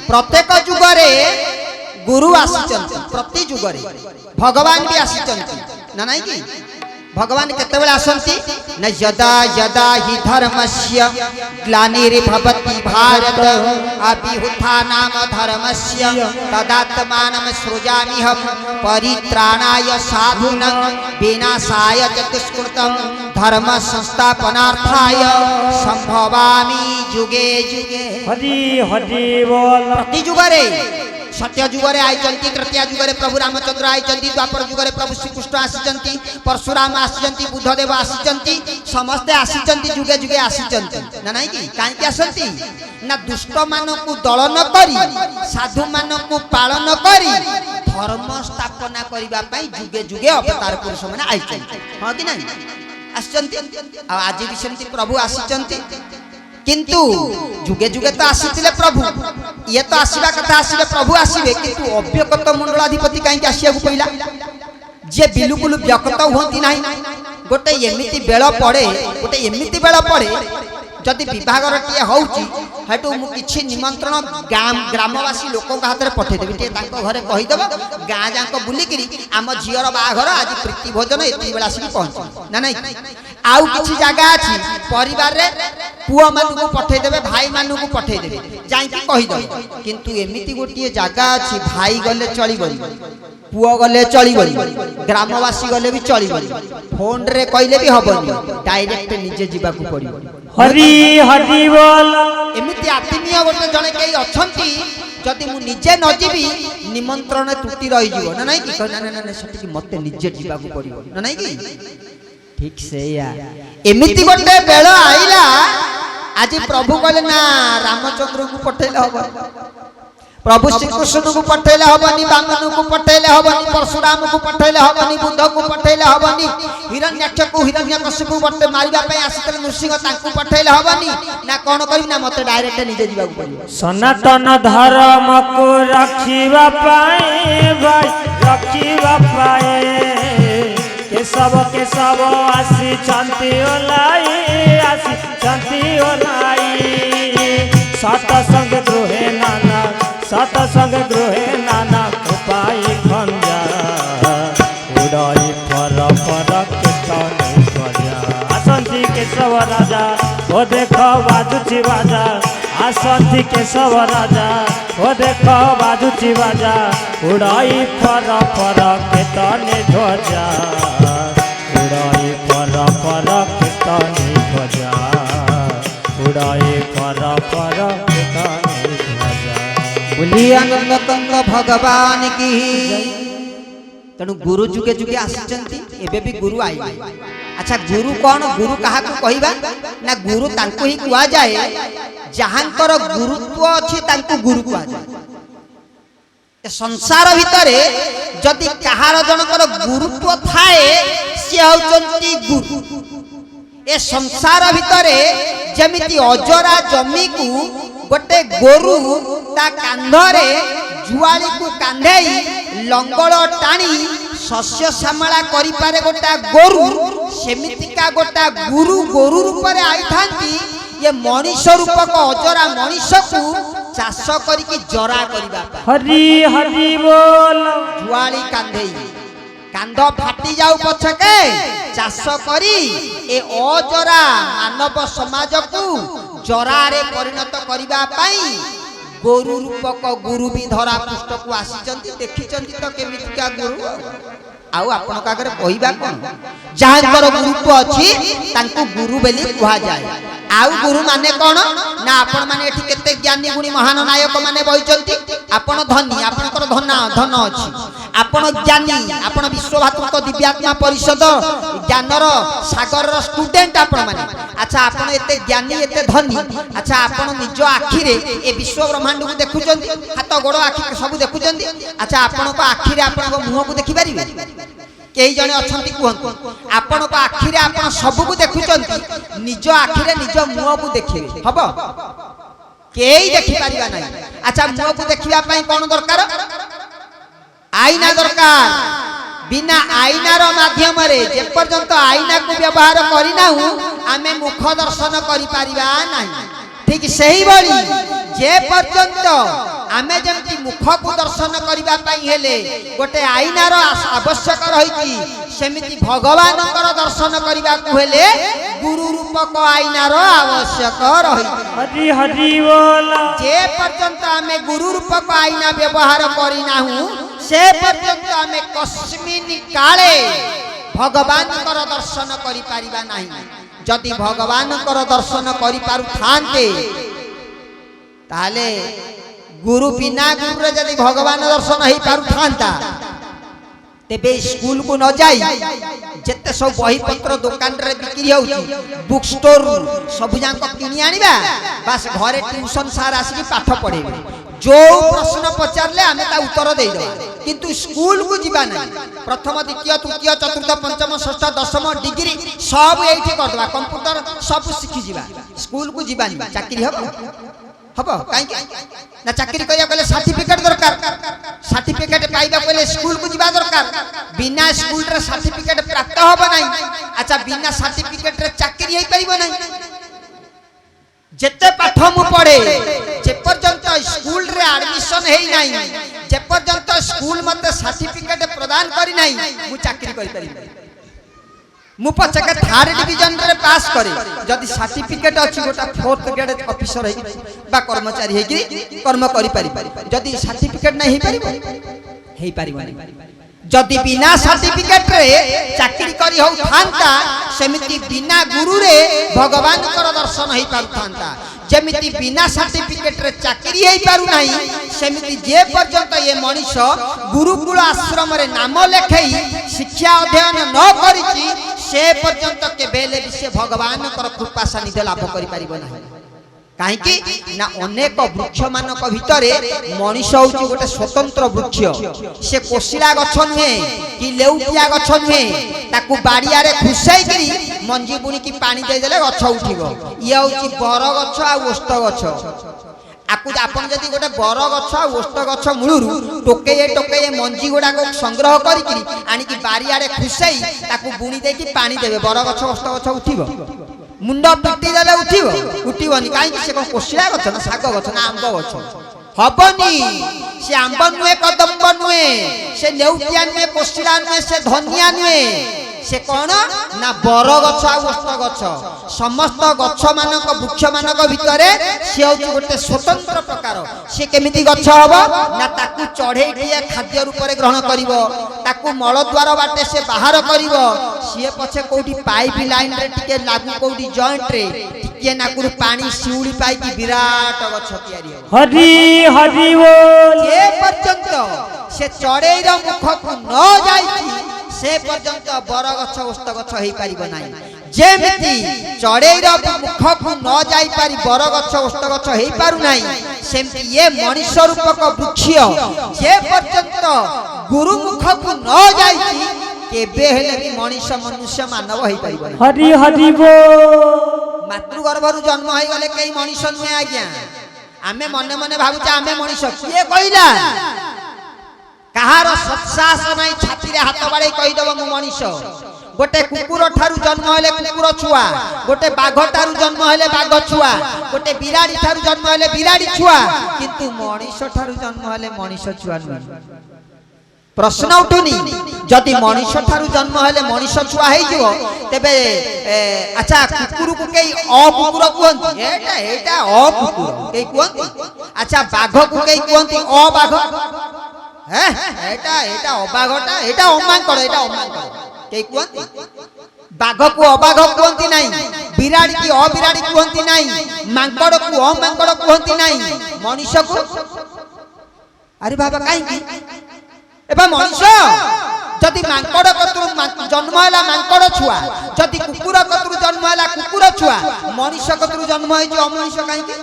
प्रत्येक जुगरे गुरु आसीचंती प्रति जुगरे भगवान भी आसीचंती ना नहीं कि भगवान केतेबेले आसंती न यदा यदा हि धर्मस्य ग्लानिर्भवति भारत अभ्युत्थानाम धर्मस्य तदात्मानं सृजाम्यहं परित्राणाय साधूनां विनाशाय च दुष्कृतं धर्म संस्थापनार्थाय संभवामि जुगे जुगे। हरि हरि बोल। प्रति जुगरे सत्य जुगरे आइचंती, तृतीय जुगरे प्रभु रामचंद्र आइचंती, द्वापर जुगरे प्रभु श्रीकृष्ण आसीचंती, परशुराम आसीचंती, बुद्धदेव आसीचंती, समस्ते आसीचंती जुगे जुगे आसीचंती ना नहीं कि काहे आसंती ना दुष्ट मानकु दलन करी साधु मानकु पालन करी धर्म स्थापना करिबा पई जुगे जुगे अवतार पुरुष माने आइचंती हां कि नहीं आसीचंती। आ आज भी सेमती प्रभु आसीचंती किंतु जुगे जुगे तो आसीथिले प्रभु ये तो आसीबा कथा आसीबे प्रभु आसीबे किंतु अव्यक्त मंडलाधिपति काहे आसिया को पहिला जे बिल्कुल व्यक्त होती नाही गोटे एमिति बेळ पड़े गोटे एमिति बेळ पड़े जदि विभागर टिए होउची हेतु मु किछि निमंत्रण ग्रामवासी लोकों का हाथ में पठे देबी टे तांको घरे कहि देबो गां जांको बुली करी आम झियर बाघर आज प्रीति भोजन एति बेला आसी पहुंच ना नहीं आउ किछि जगह अछि परिवार रे पुआ मानु को पठे देबे भाई मानु को पठे देबे जाई कि कहि दो किंतु एमिति गोटिए जगह अछि भाई गले चलिबनी पुआ गले चलिबनी ग्रामवासी गले भी चलिबनी फोन रे कइले भी हबनी डायरेक्ट निजे जीवा को पड़िबो। हरि हरि बोल। एमिति आत्मीय गोटे जने केई अछंती जदि मु निजे न जीवी निमंत्रण त्रुटि रही जीवो ना नहीं कि ना ना ना सेठी कि मते निजे जीवा को पड़िबो ना नहीं कि ठीक से या एमिति गोटे बेळ आइला आज प्रभु कहले ना रामचंद्र को पठेले हबो प्रभु श्रीकृष्ण को पठेले हबनी वामन को पठेले हबनी परशुराम को पठेले हबनी बुद्ध को पठेले हबनी हिरण्याक्ष को हिरण्यकशिपु बटे मारिबा पय आसितले नृसिंह तांको पठेले हबनी ना कोन करिबी ना मते डायरेक्ट निजे जीवा को पड़िबो। सनातन धर्म को रखिबा पाए भाई रखिबा पाए केशव आसी चंती ओलाई सतसंग गृहे नाना सतसंग गृहे नाना उपाय खंजा उड़ाई पर कीर्तन बजा आसंती केशव राजा ओ देख बाजुची बाजा आसंती केशव राजा ओ देख बाजुची बाजा उड़ाई पर कीर्तन ध्वजा उड़ाई पर कीर्तन ध्वजा उड़ाई पर कीर्तन ध्वजा। बोलिए आनंद कंद भगवान की। तेणु गुरु जुगे जुगे आसीचंती एबे भी गुरु आई। अच्छा गुरु कौन गुरु कहा को कहिबा ना गुरु तांको ही कुआ जाए जहांकर गुरुत्व अछि तांको गुरु कुआ जाए। संसार भितरे जदि कहार जनकर गुरुत्व थाए से होचंती गुरु। ए संसार भितरे जमिति अजरा जमी को गोटे गोरु ता कांधरे जुआली को कांधेई लंगल टाणी शस्य श्यामला करि पारे गोटा गोरु सेमितिका गोटा गुरु गोरु रूप रे आई थांती ये मनीष रूपक अजरा मनीष को चाष करिकी जरा करिबा। हरि हरि बोल। जुआली कांधेई कांध फाटी जाऊ पछके चाष करी ए अजरा मानव समाज को जरा रे परिणत करिबा पाई गोरु रूपक गुरु भी धरा पृष्ठ को आसीचंती देखिचंती तो केमितिका गुरु आउ आपण कागरे कहिबा कोन जहांकर गुरुत्व अछि तांको गुरु बेली कुहा जाय। आउ गुरु माने कोन ना आपण माने एठी केते ज्ञानी गुणी महान नायक माने बहिचंती आपण धनी आपनकर धन अछि आपण ज्ञानी आपण विश्व भातृत्व दिव्यात्मा परिषद ज्ञानर सागर स्टूडेंट आपण माने। अच्छा आपण एते ज्ञानी एते धनी अच्छा आपण निज आखि रे ए विश्व ब्रह्मांड को देखुचंती हाथ गोड़ आखि सब देखुचंती। अच्छा आपण को आखि रे आपण को मुह को देखि परिबे कई जने अछंती कहंतु आपण को आखि रे आपण सब को देखुचंती निज आखि रे निज मुह को देखिबे हबो केई देखि परिबा नै। अच्छा मुह को देखिबा पई कोन दरकार आईना दरकार बिना आईनार माध्यम रे जे पर्यंत आईना को व्यवहार करिनाहु आमे मुख दर्शन करि परिबा नै। ठीक सही बड़ी जे पर्यंत आमे जमती मुख को दर्शन करबा पई हेले गोटे आईनार आवश्यक रही सेमिति भगवान दर्शन करबा को हेले गुरु रूपक आईनार आवश्यक रही हरि हरि बोल जे पर्यंत आमे गुरु रूपक आईना व्यवहार करिनाहु से पर्यंत आमे कस्मिन काले भगवान दर्शन करि परिबा नाही जदि भगवान दर्शन करि पारु थांते ताले गुरु बिना गुरु जदि भगवान दर्शन हो पारु थांता तेबे स्कूल को न जाई जेते सब बही पत्र दुकान रे बिक्री होउची बुक स्टोर सब जाक किनी आनिबा बस घरे ट्यूशन सार आसी पाठ पढेबे जो प्रश्न पचारले आमे ता उत्तर देई देबा किंतु स्कूल को जीवा ना प्रथम द्वितीय तृतीय चतुर्थ पंचम षष्ठ दशम डिग्री सब एठी कर देबा कंप्यूटर सब सिखि जीवा स्कूल को जीवा नहीं चाकरी हबो काई ना चाकरी करिया गले सर्टिफिकेट दरकार सर्टिफिकेट पाइबा गले स्कूल को जीवा दरकार बिना स्कूल रे सर्टिफिकेट प्राप्त होबो नाही अच्छा बिना सर्टिफिकेट रे चाकरी हेई परिबो नाही जेते पाठ मु पढे जे पर्यंत स्कूल रे एडमिशन हेई नाही जे पर्यंत स्कूल मते सर्टिफिकेट प्रदान करी नाही मु चाकरी करि परिबो मु पछके थर्ड डिवीजन रे पास करे जदि सर्टिफिकेट अछि गोटा फोर्थ ग्रेड ऑफिसर है बा कर्मचारी है कि कर्म करि पारि जदि सर्टिफिकेट नहीं हेई पारिबो नहीं जदि बिना सर्टिफिकेट रे चाकरी करी हो थांता सेमिति बिना गुरु रे भगवान कर दर्शन हेई पारु थांता जेमिति बिना सर्टिफिकेट रे चाकरी हेई पारु नाही सेमिति जे पर्यंत ये मनीष गुरुकुल आश्रम रे नाम लेखई शिक्षा अध्ययन न करिछि से पर्यंत के बेले भी से भगवान कर कृपा सानिध्य लाभ करि पारिबो नाही काहे कि ना अनेक वृक्ष मानक भितरे मनीष होउची गोटे स्वतंत्र वृक्ष से कोशिला गछ नुहे कि लेउटिया गछ नुहे ताकू बाड़िया रे खुसाई करी मंजी बुनी की पानी दे देले गछ उठिबो ये होउची बर गछ आ ओष्ट गछ आकु आपण जदी गोटे बर गछ आ ओष्ट गछ मुळुरु टोके मंजी गुडा को संग्रह करी करी आनी की बाड़िया रे खुसाई ताकू बुनी दे की पानी देबे बर गछ ओष्ट गछ उठिबो मुंड पिटी देले उठिबोनी काई से को कोशिला गछ ना साग गछ ना आंब गछ हबनी से आंब नुए कदम्ब नुए से नेउटिया नुए कोशिला नुए से धनिया नुए से कौन ना बर गछ आ ओष्ट गछ समस्त गछ मानक वृक्ष मानक भितरे से होची गोटे स्वतंत्र प्रकार से केमिति गछ हबो ना ताकू चढ़े दिए खाद्य रूप रे ग्रहण करिवो ताकू मल द्वार बाटे से बाहर करिवो सिए पछे कोठी पाइप लाइन रे टिके लागू कोठी जॉइंट रे टिके नाकुर पानी सिउली पाई की विराट गछ तयारी हो हरि हरि बोल जे पर्यंत से चढ़े रो मुख को न जाई से पर्यंत बर गछ ओष्ट गछ हेई पारिबो नाही जेमिति चढ़ेर मुख को न जाई पारी बर गछ ओष्ट गछ हेई पारु नाही सेमति ये मनीष रूपक वृक्ष जे पर्यंत गुरु मुख को न जाई केबे हेले भी मनीष मनुष्य मानव हेई पारिबो नाही हरि हरि बोल मातृगर्भरु जन्म होई गले केई मनीष नुहे आज्ञा आमे मने मने भाबुचे आमे मनीष किए कहिला कहार सत्साहस नहीं छाती रे हाथ बाड़े कहि देबो मु मनीष गोटे कुकुर ठारू जन्म हेले कुकुर छुआ गोटे बाघ ठारू जन्म हेले बाघ छुआ गोटे बिराड़ी ठारू जन्म हेले बिराड़ी छुआ किंतु मनीष ठारू जन्म हेले मनीष छुआ न प्रश्न उठुनी जदि मनीष ठारू जन्म हेले मनीष छुआ हेई जिवो तेबे अच्छा कुकुर को केई अ कुकुर कहंती एटा अ कुकुर केई कहंती अच्छा बाघ को केई कहंती अ बाघ एटा अबाघटा एटा अमांकड़ एटा अमांकड़ के कहंती बाघ को अबाघ कहंती नाही बिराड़ी की अबिराड़ी कहंती नाही मांकड़ को अमांकड़ कहंती नाही मनुष्य को अरे बाबा काई की एबा मनुष्य जदि मांकड़ कतरु जन्म हैला मांकड़ छुआ जदि कुकुर कतरु जन्म हैला कुकुर छुआ मनुष्य कतरु जन्म है जो अमनुष्य काई की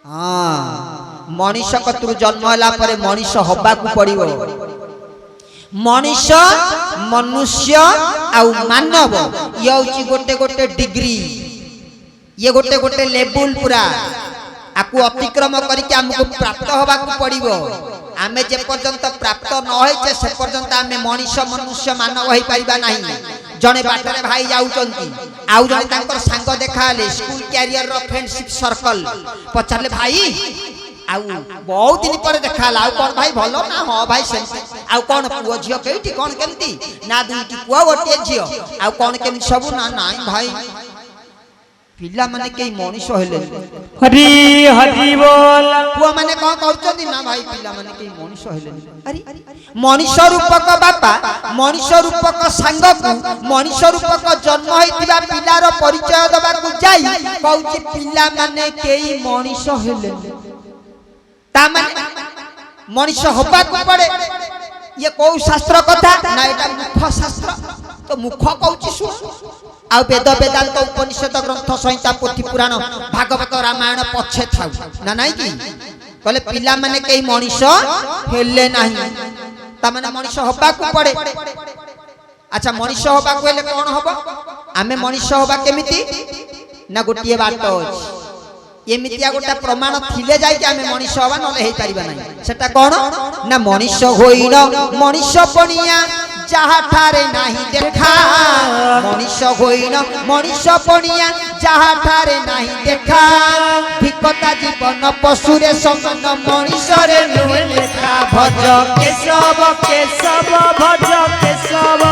हां मनीष कतरु जन्म होला परे मनीष हबा को पड़िबो मनीष मनुष्य आउ मानव ये होची गोटे गोटे डिग्री ये गोटे गोटे लेवल पूरा आकु अतिक्रम करके हमको प्राप्त होबा को पड़िबो आमे जे पर्यंत प्राप्त न होय जे से पर्यंत आमे मनीष मनुष्य मानव होई परिबा नाही जने बाटरे भाई जाउचंती आउ जने तांकर संग देखाले स्कूल कैरियर रो फ्रेंडशिप सर्कल पछारले भाई आउ बहुत दिन पर देखाला आउ कौन भाई भलो ना हाँ भाई सेमती आउ कौन पुओ झियो केठी कौन केमती ना दुईटी पुओ गोटे झियो आउ कौन केमती सब ना नाई भाई पिला माने केई मनीष हेले हरि हरि बोल पुओ माने कौन कहउछंती ना भाई पिला माने केई मनीष हेले अरे मनीष रूपक बापा मनीष रूपक सांग को मनीष रूपक जन्म होइतिबा पिलार परिचय दबा को जाई कहउची पिला माने केई मनीष हेले ता माने मनीष होबा को पड़े ये को शास्त्र कथा ना एटा मुख शास्त्र तो मुख कहउची सुन आ वेद वेदांत उपनिषद ग्रंथ संहिता पोथी पुराण भागवत रामायण पछे थाउ ना नाही की कहले पिला माने केई मनीष हेले नाही ता माने मनीष होबा को पड़े अच्छा मनीष होबा को हेले कोन होबो आमे मनीष होबा केमिति ना गोटिए बाट अछि एमितिया गोटा प्रमाण थिले जाय कि आमे मनीष होबा नले हेई परिबा नाही सेटा कोन ना मनीष होइनो मनीष पनिया जहा ठारे नाही देखा मनीष होइनो मनीष पनिया जहा ठारे नाही देखा भिकता जीवन पशुरे समान मनीष रे नुहे लेखा भज केशव केशव भज केशव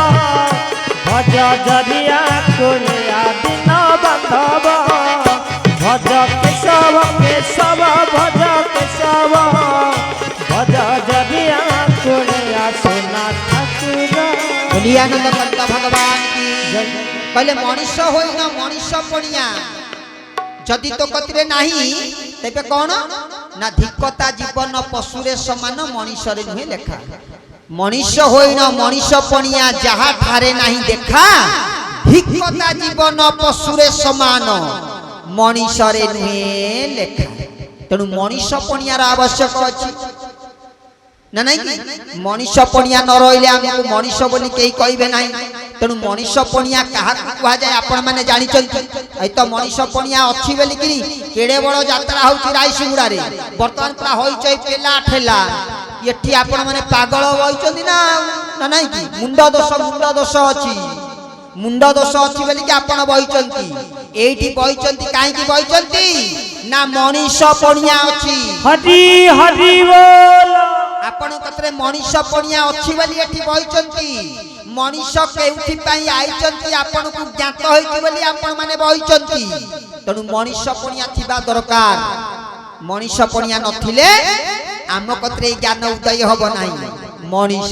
भज जरिया कोले दिन बंधव भज केशव केशव भज केशव भज जरिया कोले सोना ठाकुर बोलियानंद कंत भगवान की पहले मनीष होइना मनीष पनिया जदि तो कतिरे नाही तेबे कोन ना धिक्कता जीवन पशुरे समान मनीष रे नुहे लेखा मनीष होइना मनीष पनिया जहा ठारे नाही देखा धिक्कता जीवन पशुरे समान मनीष रे नुहे लेखा तेणु मनीष पनियार आवश्यक अछि ना नहीं मनीष पनिया न रहिले हमको मनीष बोली केही कहबे नाही तेणु मनीष पनिया कहा कहा जाय आपण माने जानि चंती ए तो मनीष पनिया अछि बेली कि केडे बड़ यात्रा होची रायसिंगुडा रे वर्तमान पूरा होई चई पेला ठेला एठी आपण माने पागल होइचंदी ना ना नहीं कि मुंड दोष अछि मुंड दोष अछि बेली कि आपण बहिचंती एठी बहिचंती काहे कि बहिचंती ना मनीष पनिया अछि हरि हरि बोल आपण कतरे मनीष पनिया अछि बोली एठी बहिचंती मनीष केउथि पई आइचंती आपण को ज्ञात होइति बोली आपण माने बहिचंती तनु मनीष पनिया थिबा दरकार मनीष पनिया नथिले आम कतरे ज्ञान उदय होबो नाही मनीष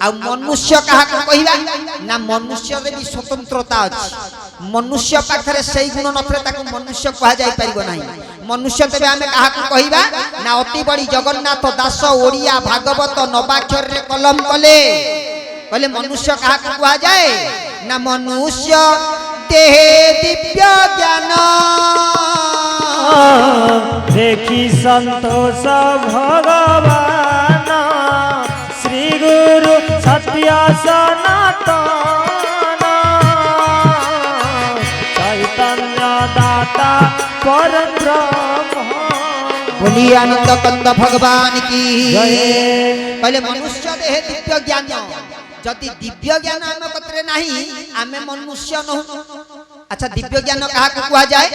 आ मनुष्य कहा कहिबा ना मनुष्य रे भी स्वतंत्रता अछि मनुष्य पाखरे सेही गुण नथरे ताको मनुष्य कहा जाय परिबो नाही मनुष्य तबे आमे कहा कहिबा ना अति बड़ी जगन्नाथ दास ओडिया भागवत नवाक्षर रे कलम कले कहले मनुष्य कहा कहा जाए ना मनुष्य देह दिव्य ज्ञान देखी संतोष भगवान श्री गुरु सत्य सनातन चैतन्य दाता परब्रह्म बोली आनंद कंद भगवान की पहले मनुष्य देह दिव्य ज्ञान जदि दिव्य ज्ञान आम कतरे नाही आमे मनुष्य नहु अच्छा दिव्य ज्ञान कहा कहा जाए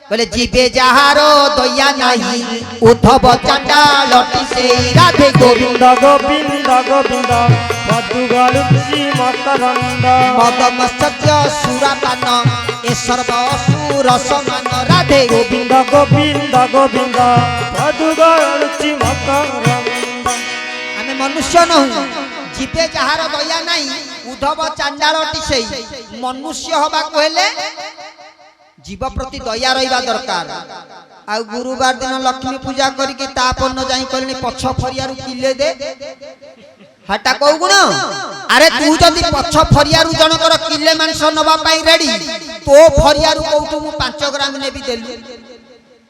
बोले जीवे जहारो दया नाही उद्धव चंडाल से राधे गोविंद गोविंद गोविंद मधुगरुचि मकरंद मद मत्स्य सुरापान ए सर्व असुर समान राधे गोविंद गोविंद गोविंद मधुगरुचि मकरंद आमे मनुष्य नहु जीवे जहार दया नाही उद्धव चांडाल से मनुष्य हवा कहले जीव प्रति दया रहिबा दरकार आ गुरुवार दिन लक्ष्मी पूजा करके तापन जाई कहले पछ फरियारू किले दे हटा को गुण अरे तू जदी पछ फरियारू जनकर किले मांस नबा पाई रेडी तो फरियारू कहू मु 5 ग्राम नेबी देलु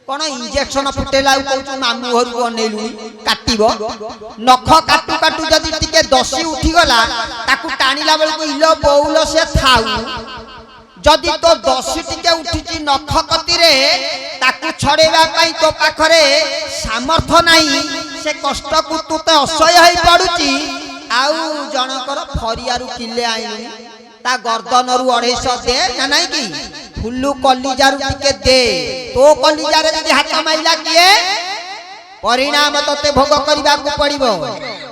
कोन इंजेक्शन फुटेला कहू मामू घर को नेलु काटिबो नख काटू काटू जदी टिके दसी उठी गला ताकू टाणीला बेल को इलो बौल से थाउ जदी तो दसी टिके उठिची नख कति रे ताकू छड़ेबा पई तो पाखरे सामर्थ नाही से कष्ट को तू तो असह्य होई पडुची आउ जनकर फरियारू किले आइनी ता गर्दनरू 250 दे ना नाही की फुल्लू कलिजारू टिके दे तो कलिजारे जदी हाथ माइला किए परिणाम तोते भोग करने को पड़ो।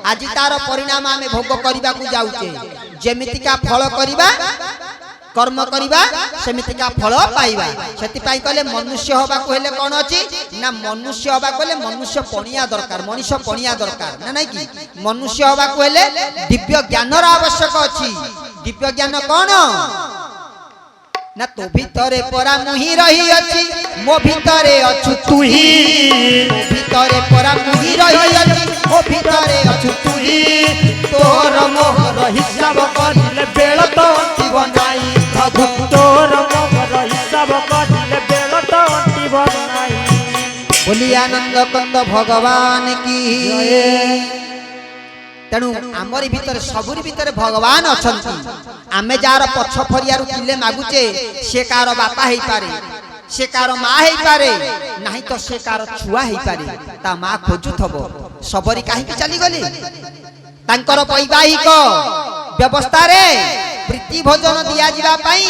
आज तार परिणाम आम भोग करने को जाऊे जेमितिका फल करवा कर्म करवा सेमितिका फल पाइबा से कहले मनुष्य हवा हेले कौन अच्छी ना मनुष्य हवा हेले मनुष्य पणिया दरकार मनुष्य पणिया दरकार ना नहीं कि मनुष्य हवा हेले दिव्य ज्ञानर आवश्यक अच्छी दिव्य ज्ञान कौन ना तो भितरे परा मुही रही अच्छी मो भितरे अछु तू ही भितरे परा मुही रही अच्छी मो भितरे अछु तू ही तोर मोहर हिसाब करले बेल तो बनाई तोर मोहर हिसाब करले बेल तो बनाई। बोली आनंद कंद भगवान की तेणु आमरी भितर सबुरी भितर भगवान अछंती आमे जार पछ फरियारू किले मागुचे से कार बापा हेई पारे से कार माँ हेई पारे नहीं तो से कार छुआ हेई पारे ता माँ खोजुथबो सबरी काहे की चली गली तांकर वैवाहिक व्यवस्था रे प्रीति भोजन दिया जिबा पई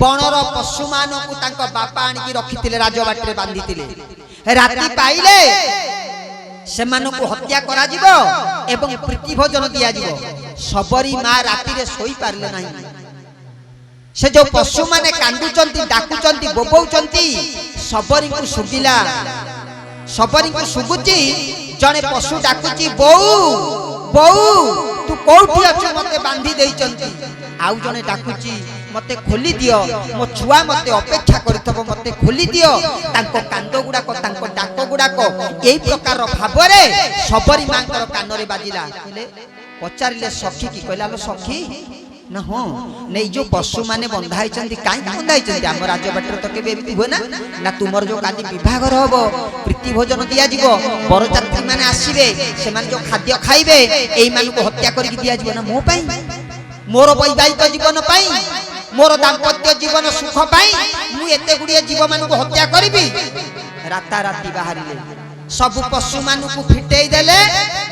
बनर पशु मानकु तांको बापा आनी रखिथिले राजबाटी रे बांधिथिले राति पाइले सेमानकु हत्या करा जिवो एवं प्रीति भोजन दिया जिवो सबरी माँ राति रे सोई पारले नाही से जो पशु माने कांदुचंती डाकुचंती बोबौचंती सबरी को सुगिला सबरी को सुगुची जने पशु डाकुची बोऊ बोऊ तू कोठी अछु मते बांधी देइचंती आउ जने डाकुची मते खोली दियो मो छुआ मते अपेक्षा करथबो मते खोली दियो तांको कांदो गुडाको तांको डाको गुडाको एई प्रकार भाव रे सबरी मांकर कान रे बाजिला पचारिले सखी की कहला लो सखी ना हो नहीं जो पशु माने बंधाई चंदी काई बंधाई चंदी हम राजबाटी तो केबे एमती हो ना तुमर जो काली विवाह हबो प्रीति भोजन दिया जिवो बरजात्री माने आसीबे से माने जो खाद्य खाइबे एई मानु को हत्या करके दिया जिवो ना मो पई मोर वैवाहिक जीवन पाई मोर दाम्पत्य जीवन सुख पाई मु एते गुडिया जीव मानु को हत्या करबी राता राती बाहरिले सब पशु मानु को फिटेई देले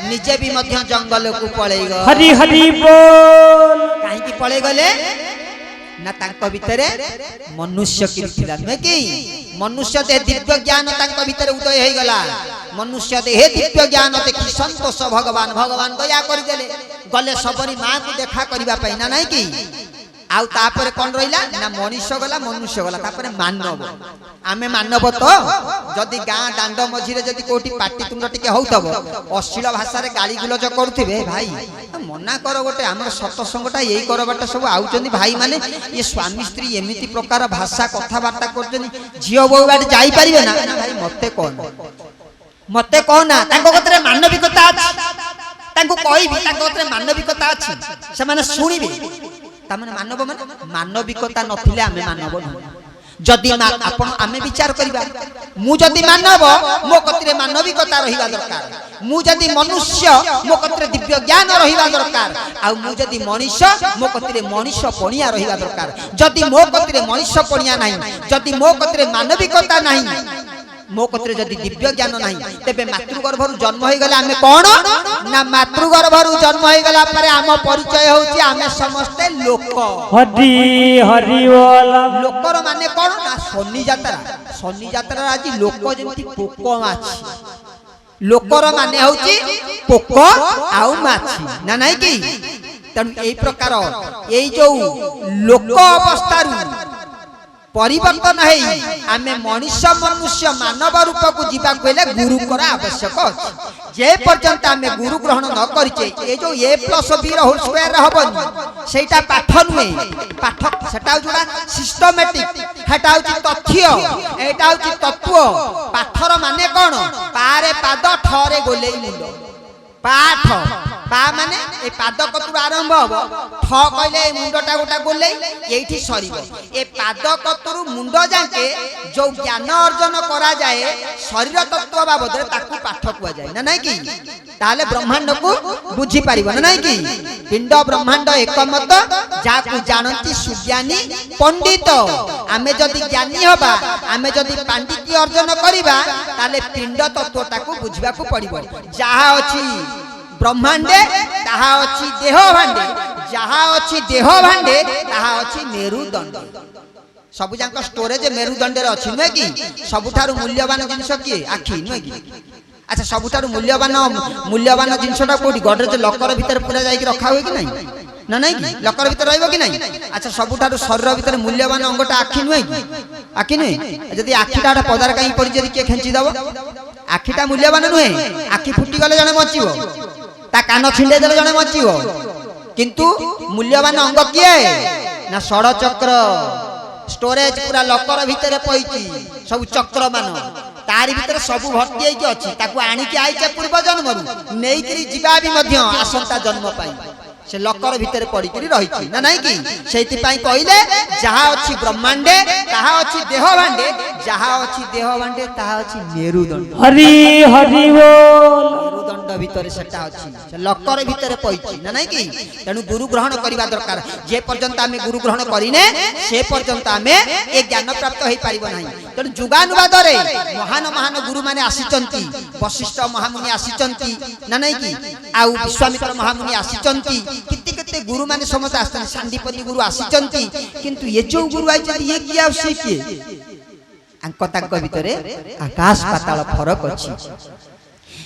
निजे भी मध्य जंगल को पळेई गले हरि हरि बोल काहे की पळेई गले ना तांको भितरे मनुष्य किरथिला नै कि मनुष्य दे दिव्य ज्ञान तांको भितरे उदय हेई गला मनुष्य दे हे दिव्य ज्ञान देखि संतोष भगवान भगवान दया करि देले गले सबरी मां को देखा करिबा पई ना नै कि आउ तापर कोन रहिला ना मनुष्य गला मनुष्य गला तापर मानव आमे मानव तो जदि गां दांड मझिरे जदि कोठी पाटी तुंड टिके होउतबो अश्लील भाषा रे गाली गुलज करथिबे भाई मना कर गोटे हमर सत्संगटा एई करबाट सब आउचंदी भाई माने ये स्वामी स्त्री एमिति प्रकार भाषा कथा वार्ता करजनी जियो बौ बाट जाई परिबे ना भाई मते कोन ना तांको कतरे मानविकता अछि तांको कहिबी तांको कतरे मानविकता अछि से माने सुनिबे तामने मानव माने मानविकता नथिले आमे मानव जदि आपण आमे विचार करिबा मु जदि मानव मो कतरे मानविकता रहिबा दरकार मु जदि मनुष्य मो कतरे दिव्य ज्ञान रहिबा दरकार आ मु जदि मनुष्य मो कतरे मनुष्य पणिया रहिबा दरकार जदि मो कतरे मनुष्य पणिया नाही जदि मो कतरे मानविकता नाही मो कतरे जदि दिव्य ज्ञान नाही तेबे मातृगर्भरु जन्म होई गला आमे कोन ना मातृगर्भरु जन्म होई गला परे आम परिचय होउची आमे समस्त लोक हरि हरि बोल लोकर माने कोन ना शनि यात्रा आज लोक जेमति पोको माछि लोकर माने होउची पोको आउ माछि ना नाही कि तन एई प्रकार एई जो लोक अवस्थारु परिवर्तन है आमे मनुष्य मनुष्य मानव रूप को जीवा कहले गुरु करा आवश्यक जे पर्यंत आमे गुरु ग्रहण न करिचे ए जो a + b होल स्क्वायर हबनी सेटा पाठ नुए पाठ सेटा जोडा सिस्टमैटिक हेटा होची तथ्य एटा होची तत्व पाठर माने कोन पारे पाद ठरे गोलेई मुंड पाठ पा माने ए पाद कतुर आरंभ हबो ठ कहले मुंडटा गोटा गोले एठी सरीबो ए पाद कतुर मुंड जाके जो ज्ञान अर्जन करा जाए शरीर तत्व बाबद रे ताकू पाठ कुआ जाए ना नहीं कि ताले ब्रह्मांड को बुझी पारिबो ना नहीं कि पिंड ब्रह्मांड एकमत जाकू जानंती सुज्ञानी पंडित आमे जदि ज्ञानी हबा आमे जदि पांडित्य अर्जन करिबा ताले पिंड तत्वटा को बुझिबा को पड़िबो जहा अछि ब्रह्मांडे ताहा अछि देह भांडे जहा अछि देह भांडे ताहा अछि मेरुदंड सबु जांक स्टोरेज मेरुदंड रे अछि नै कि सबुठारु मूल्यवान जिंस कि आखि नै कि আচ্ছা ସବୁଠାରୁ ମୂଲ୍ୟବାନ ଜିନିଷଟା କୋଉଠି ଗଡରେଜ ଲକର ଭିତରେ ପୁରା ଯାଇକି ରଖା ହୁଏ କି ନାହିଁ ନା ନାଇଁ କି ଲକର ଭିତରେ ରହିବ କି ନାହିଁ ଆଚ୍ଛା ସବୁଠାରୁ ଶରୀର ଭିତରେ ମୂଲ୍ୟବାନ ଅଙ୍ଗଟା ଆଖି ନୁହେଁ କି ଆଖି ନୁହେଁ ଯଦି ଆଖିଟା ଗୋଟେ ପଦାରେ କାହିଁ ପଡିଛି ଯଦି କିଏ ଖେଞ୍ଚି ଦବ ଆଖିଟା ମୂଲ୍ୟବାନ ନୁହେଁ ଆଖି ଫୁଟିଗଲେ ଜଣେ ବଞ୍ଚିବ ତା କାନ ଛିଣ୍ଡେଇ ଦେଲେ ଜଣେ ବଞ୍ଚିବ କିନ୍ତୁ ମୂଲ୍ୟବାନ ଅଙ୍ଗ କିଏ ନା ଷଡଚକ୍ର स्टोरेज पूरा लकर भितर पईची सब चक्र मान तारी भितर सब भर्ती होइकी अछि ताकू आनी के आइचे पूर्व जन्म रु नेई करी जीवा भी मध्य आसंता जन्म पाई से लकर भितर पड़ी करी रहिची ना नहीं की सेति पाई कहिले जहा अछि ब्रह्मांडे ताहा अछि देह भांडे जहा अछि देह भांडे ताहा अछि मेरुदंड हरि हरि बोल मेरुदंड भितर सेटा अछि से लकर भितर पईची ना नहीं की तेनु गुरु ग्रहण करिवा दरकार जे पर्यंत आमे गुरु ग्रहण करिने से पर्यंत आमे ए ज्ञान प्राप्त होई पारिबो नाही तेनु जुगानुवाद रे महान महान गुरु माने आसीचंती वशिष्ठ महामुनि आसीचंती ना नहीं की आ विश्वामित्र महामुनि आसीचंती किते किते गुरु माने समस्त आस्तन सांदीपति गुरु आसीचंती किंतु ये जो गुरु आइचंती ये किया से किए अंक तांक भितरे आकाश पाताल फरक अछि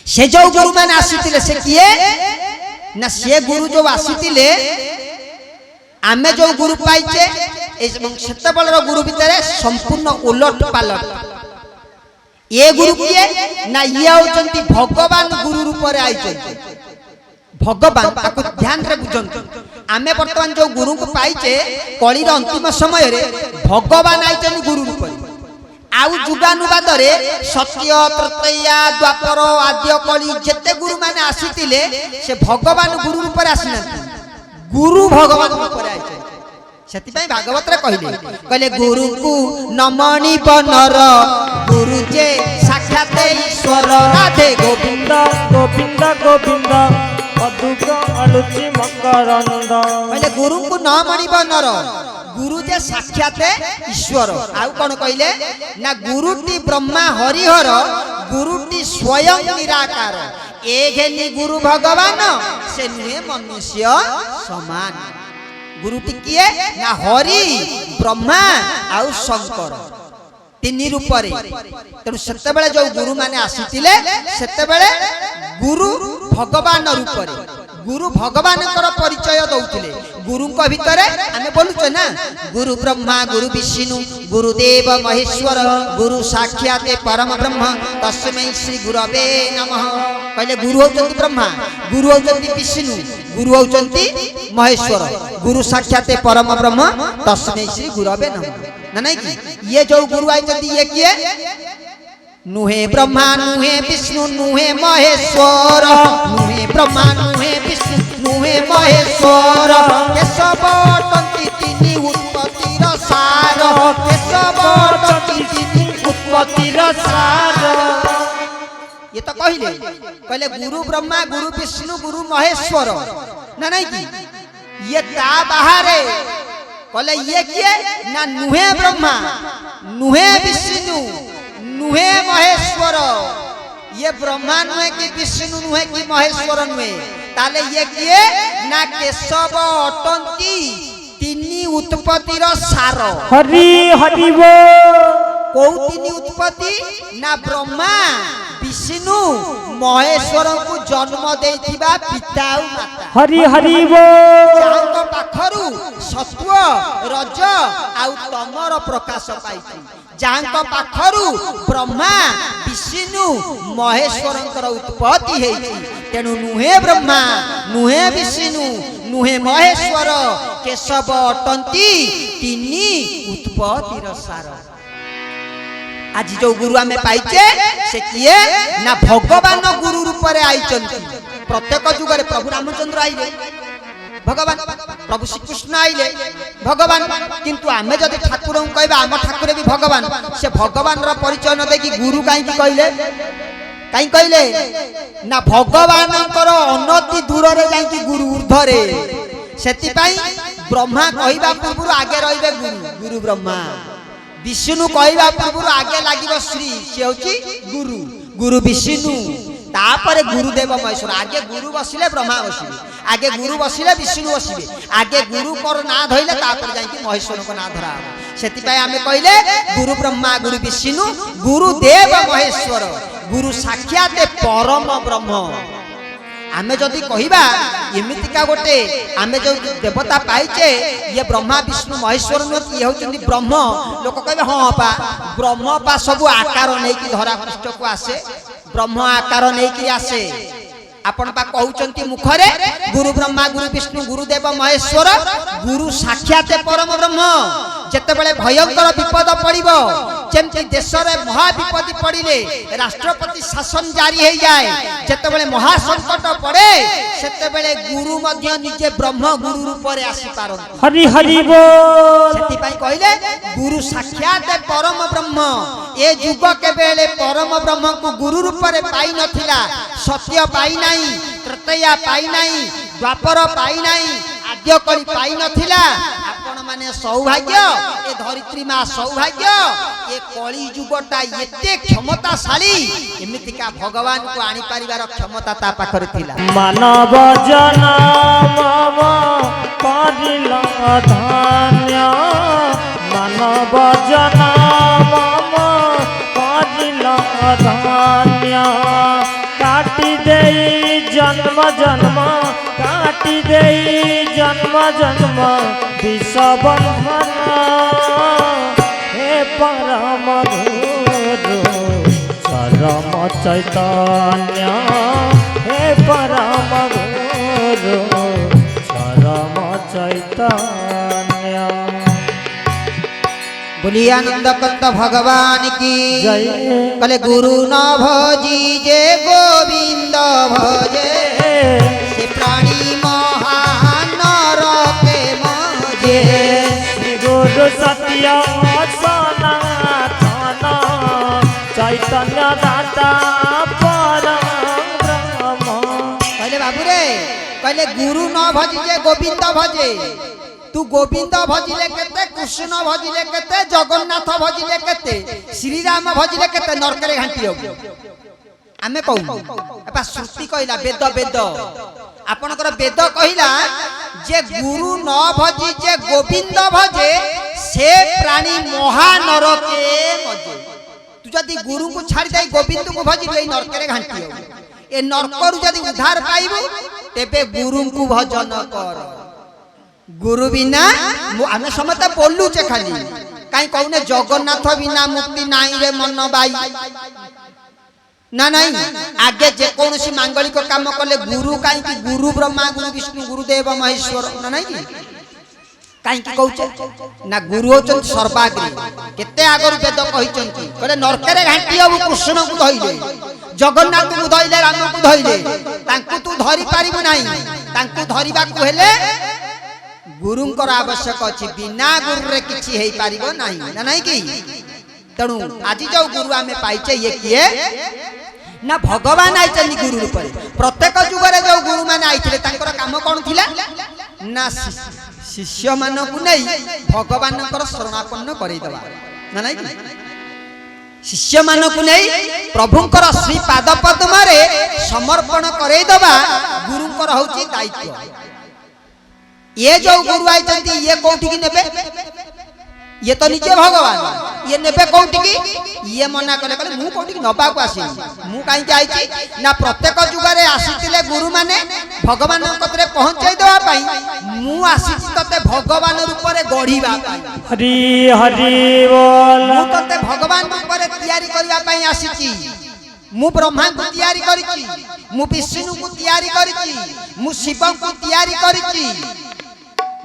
से जो गुरु माने आसीतिले से किए ना से गुरु जो आसीतिले आमे जो गुरु पाइचे एवं सेतबलर गुरु भितरे संपूर्ण उलट पालट ये गुरु किए ना ये होचंती भगवान गुरु रूप रे आइचंती भगवान ताको ध्यान रे बुझंतु आमे वर्तमान जो गुरु को पाइचे कलिर अंतिम समय रे भगवान आइचंती गुरु रूप रे आउ जुगानुवाद रे सत्य त्रैया द्वापर आद्य कली जेते गुरु माने आसीतिले से भगवान गुरु रूप रे आसीनंती गुरु भगवान रूप रे आइचे सेति पई भागवत रे कहले गुरु को नमणि बनर गुरु जे साक्षात ईश्वर राधे गोविंद गोविंद गोविंद अदुक अलुचि मकरंद कहले गुरु को नमणि बनर गुरु जे साक्षात ईश्वर आउ कोन कहले ना गुरुटी ब्रह्मा हरिहर गुरुटी स्वयं निराकार एघेनी गुरु भगवान से नुहे मनुष्य समान गुरुटी किए ना हरि ब्रह्मा आउ शंकर तीन रूप रे तेणु सेते बेले जो गुरु माने आसीतिले सेते बेले गुरु भगवान रूप रे गुरु भगवान परिचय दौथिले गुरु को भितरे आमे बोलुचे ना गुरु ब्रह्मा गुरु विष्णु गुरुदेव महेश्वर गुरु साक्षात परम ब्रह्म तस्मै श्री गुरवे नमः कहले गुरु होचंती ब्रह्मा गुरु होचंती विष्णु गुरु होचंती महेश्वर गुरु साक्षात परम ब्रह्म तस्मै श्री गुरवे नमः ना नहीं की ये जो गुरु आइचंती ये किए नुहे ब्रह्मा नुहे विष्णु नुहे महेश्वर नुहे ब्रह्मा नुहे विष्णु नुहे महेश्वर केशव तंती तिनी उत्पत्तिर सार केशव तंती तिनी उत्पत्तिर सार ये तो कहले गुरु ब्रह्मा गुरु विष्णु गुरु महेश्वर ना नहीं की ये ता बाहरे कहले ये किए ना नुहे ब्रह्मा नुहे विष्णु नुहे महेश्वर ये ब्रह्मा नुहे कि विष्णु नुहे कि महेश्वर नुहे ताले ये किए ना केशव अटंती तिनी उत्पत्तिर सार हरि हरि बोल को तिनी उत्पत्ति ना ब्रह्मा विष्णु महेश्वर को जन्म देथिबा पिता और माता हरि हरि बोल जांको पाखरु सत्व रज आउ तमर प्रकाश पाइछि जांको पाखरु ब्रह्मा विष्णु महेश्वरंकर उत्पत्ति हेछि तेनु नुहे ब्रह्मा नुहे विष्णु नुहे महेश्वर केशव अटंती तिनी उत्पत्तिर सार आज जो गुरु आमे पाइचे से किए ना भगवान गुरु रूप रे आइचंती प्रत्येक जुग रे प्रभु रामचंद्र आइले भगवान प्रभु श्री कृष्ण आइले भगवान किंतु आमे जदि ठाकुर कहबा आम ठाकुर भी भगवान से भगवान रा परिचय न देकी गुरु काई की कहले ना भगवान अनति दूर रे जाई की गुरु ऊर्ध्व रे सेति पई ब्रह्मा कहबा पूर्व आगे रहिबे गुरु गुरु ब्रह्मा विष्णु कहबा पूर्व आगे लागिबो श्री से होची गुरु गुरु विष्णु तापर गुरुदेव महेश्वर आगे गुरु बसिले ब्रह्मा बसिले आगे गुरु बसिले विष्णु बसिले आगे गुरु कर ना धइले तापर जाई कि महेश्वर को ना धरा सेति पई आमे कहले गुरु ब्रह्मा गुरु विष्णु गुरुदेव महेश्वर गुरु साक्षात परम ब्रह्म आमे जदि कहिबा एमितिका गोटे आमे जो देवता पाइचे ये ब्रह्मा विष्णु महेश्वर ये होचंदी ब्रह्म लोक कहबे हां पा ब्रह्म पा सब आकार नै कि धरा पृष्ठ को आसे ब्रह्म आकार नै कि आसे आपण पा कहउचंती मुखरे गुरु ब्रह्मा गुरु विष्णु गुरुदेव महेश्वर गुरु साक्षात परम ब्रह्म जेते बेले भयंकर विपद पड़िबो जेमति देश रे महा विपद पड़िले राष्ट्रपति शासन जारी हो जाए जेते बेले महा संकट पड़े सेते बेले गुरु मध्य निजे ब्रह्म गुरु रूप रे आसी पारन हरि हरि बोल सेति पई कहिले गुरु साक्षात परम ब्रह्म ए युग के बेले परम ब्रह्म को गुरु रूप रे पाई नथिला सत्य पाई नाही त्रेतया पाई नाही द्वापर पाई नाही आद्य कली पाई नथिला आपण माने सौभाग्य ए धरित्री मा सौभाग्य ए कली युगटा एते क्षमताशाली एमितिका भगवान को आनी परिवार क्षमता ता पाखरे थिला मानव जन्म परिला धन्य मानव जन्म परिला धन्य काटी देई जन्म जन्म काटी देई जन्म जन्म विष बंधन हे परम गुरु चरम चैतन्य हे परम गुरु चरम चैतन्य बोलिए आनंद कंत भगवान की जय कले गुरु न भजी जे गोविंद भजे से प्राणी महान के मजे श्री गुरु सत्य सनातन चैतन्य दाता परम ब्रह्म कहले बाबू रे कहले गुरु न भजी जे गोविंद भजे तू गोविंद भजिले केते कृष्ण भजिले केते जगन्नाथ भजिले केते श्री राम भजिले केते नरकरे घांटी हो आमे कहू एपा श्रुति कहिला वेद वेद आपनकर वेद कहिला जे गुरु न भजी जे गोविंद भजे से प्राणी महानरके मजे तू जदी गुरु को छाड़ी दे गोविंद को भजी ए नरकरे घांटी हो ए नरकरु जदी उद्धार पाइबु तेबे गुरु को भजन कर गुरु बिना आमे समता बोलुचे खाली काई कहूने जगन्नाथ बिना मुक्ति नाई रे मन बाई ना नहीं आगे जे कोनसी मांगलिक काम कले गुरु काई कि गुरु ब्रह्मा गुरु विष्णु गुरुदेव महेश्वर ना नहीं काई कि कहउचे ना गुरु होचन सर्वाग्री केते आगर वेद कहिचंती कहले नरकरे घांटी हबु कृष्ण को धइले जगन्नाथ को धइले राम को धइले तांकु तू धरि पारिबु नाही तांकु धरिबा को हेले गुरुंकर आवश्यक अछि बिना गुरु रे किछि हेई पारिबो नाही ना नाही कि तणु आज जो गुरु आमे पाइचे ये किए ना भगवान आइचनी गुरु रूप रे प्रत्येक युग रे जो गुरु माने आइथिले तांकर काम कोन थिला ना शिष्य मान को नै भगवानकर शरणापन्न करै दबा ना नाही शिष्य मान को नै प्रभुंकर श्री पाद पद्म रे समर्पण करै दबा गुरुंकर होची दायित्व ये जो गुरु आइचंती ये कोठी की नेबे ये तो निजे भगवान ये नेबे कोठी की ये मना कले कले मु कोठी की नबा को आसी मु काई के आइची ना प्रत्येक युग रे आसीतिले गुरु माने भगवान कतरे पहुंचाई देवा पई मु आसीची तते भगवान रूप रे गढीबा पई हरि हरि बोल मु तते भगवान रूप रे तैयारी करबा पई आसीची मु ब्रह्मा को तैयारी करिची मु विष्णु को तैयारी करिची मु शिव को तैयारी करिची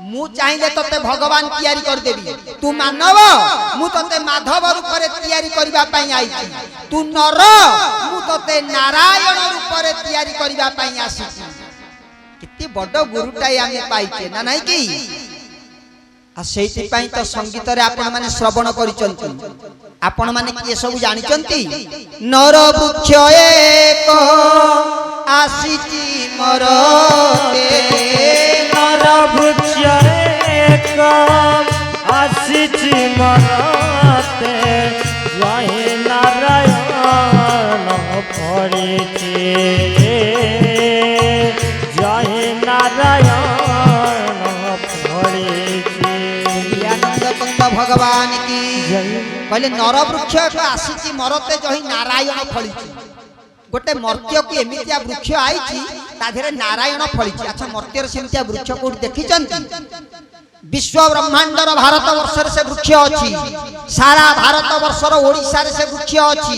मु चाहिले तते भगवान तैयारी कर देबी तू मानव मु तते माधव रूप रे तैयारी करबा पई आइची तू नर मु तते नारायण रूप रे तैयारी करबा पई आसीची किति बड़ गुरुटाई आमे पाइचे ना नाही की आ सेति पई तो संगीत रे आपण माने श्रवण करिचंती आपण माने के सब जानिचंती नर वृक्ष एक आसीची मरते नर वृक्ष एक आसीची मरते जय नारायण पड़िचे जय नारायण पड़िचे आनंद कंद भगवान की कहले नर वृक्ष एक आसीची मरते जय नारायण फलिची गोटे मर्त्य को एमितिया वृक्ष आईची ता देहरे नारायण फलिची। अच्छा मर्त्यर सेमितिया वृक्ष कोठी देखिचंती? विश्व ब्रह्मांडर भारत वर्ष से वृक्ष अच्छी, सारा भारत वर्षर ओडिशा रे से वृक्ष अच्छी,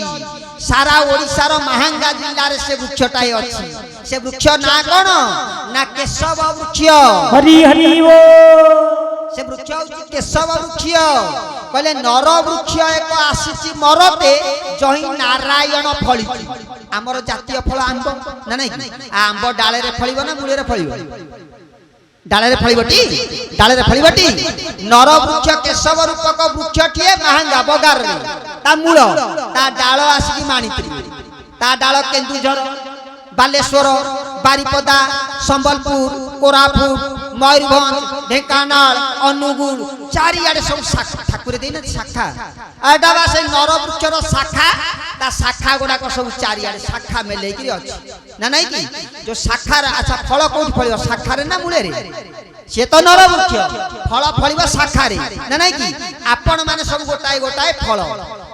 सारा ओडिशार महांगा जिल्ला रे से वृक्षटाए अच्छी। से वृक्ष ना कौन ना केशव वृक्ष। हरि हरि ओ से वृक्ष होची केशव वृक्ष। कहले नर वृक्ष एक आसीची मरते जही नारायण फलिची। आमर जातीय फल आंब ना नहीं? आंब डाले रे फलिबो ना मूले रे फलिबो? डाले रे फलिबटी, डाले रे फलिबटी। नर वृक्ष केशव रूपक वृक्ष ठिए महांगा बगार रे ता मूल ता डाल आसी मानित्री। ता डाल केन्दुझर, बालेश्वर, बारिपदा, संबलपुर, कोरापुट, मयूरभंज, ढेंकानाल, अनुगुल चारिआडे सब शाखा ठाकुर देना शाखा। एटा बा से नर वृक्षर शाखा ता शाखा गुडा को सब चारिआडे शाखा में लेकरी अछि ना नहीं कि? जो शाखा अच्छा फल कोठी फलिबो शाखा रे ना मूले रे? से तो नर वृक्ष फल फलिबो शाखा रे ना नहीं कि? आपण माने सब गोटाए गोटाए फल।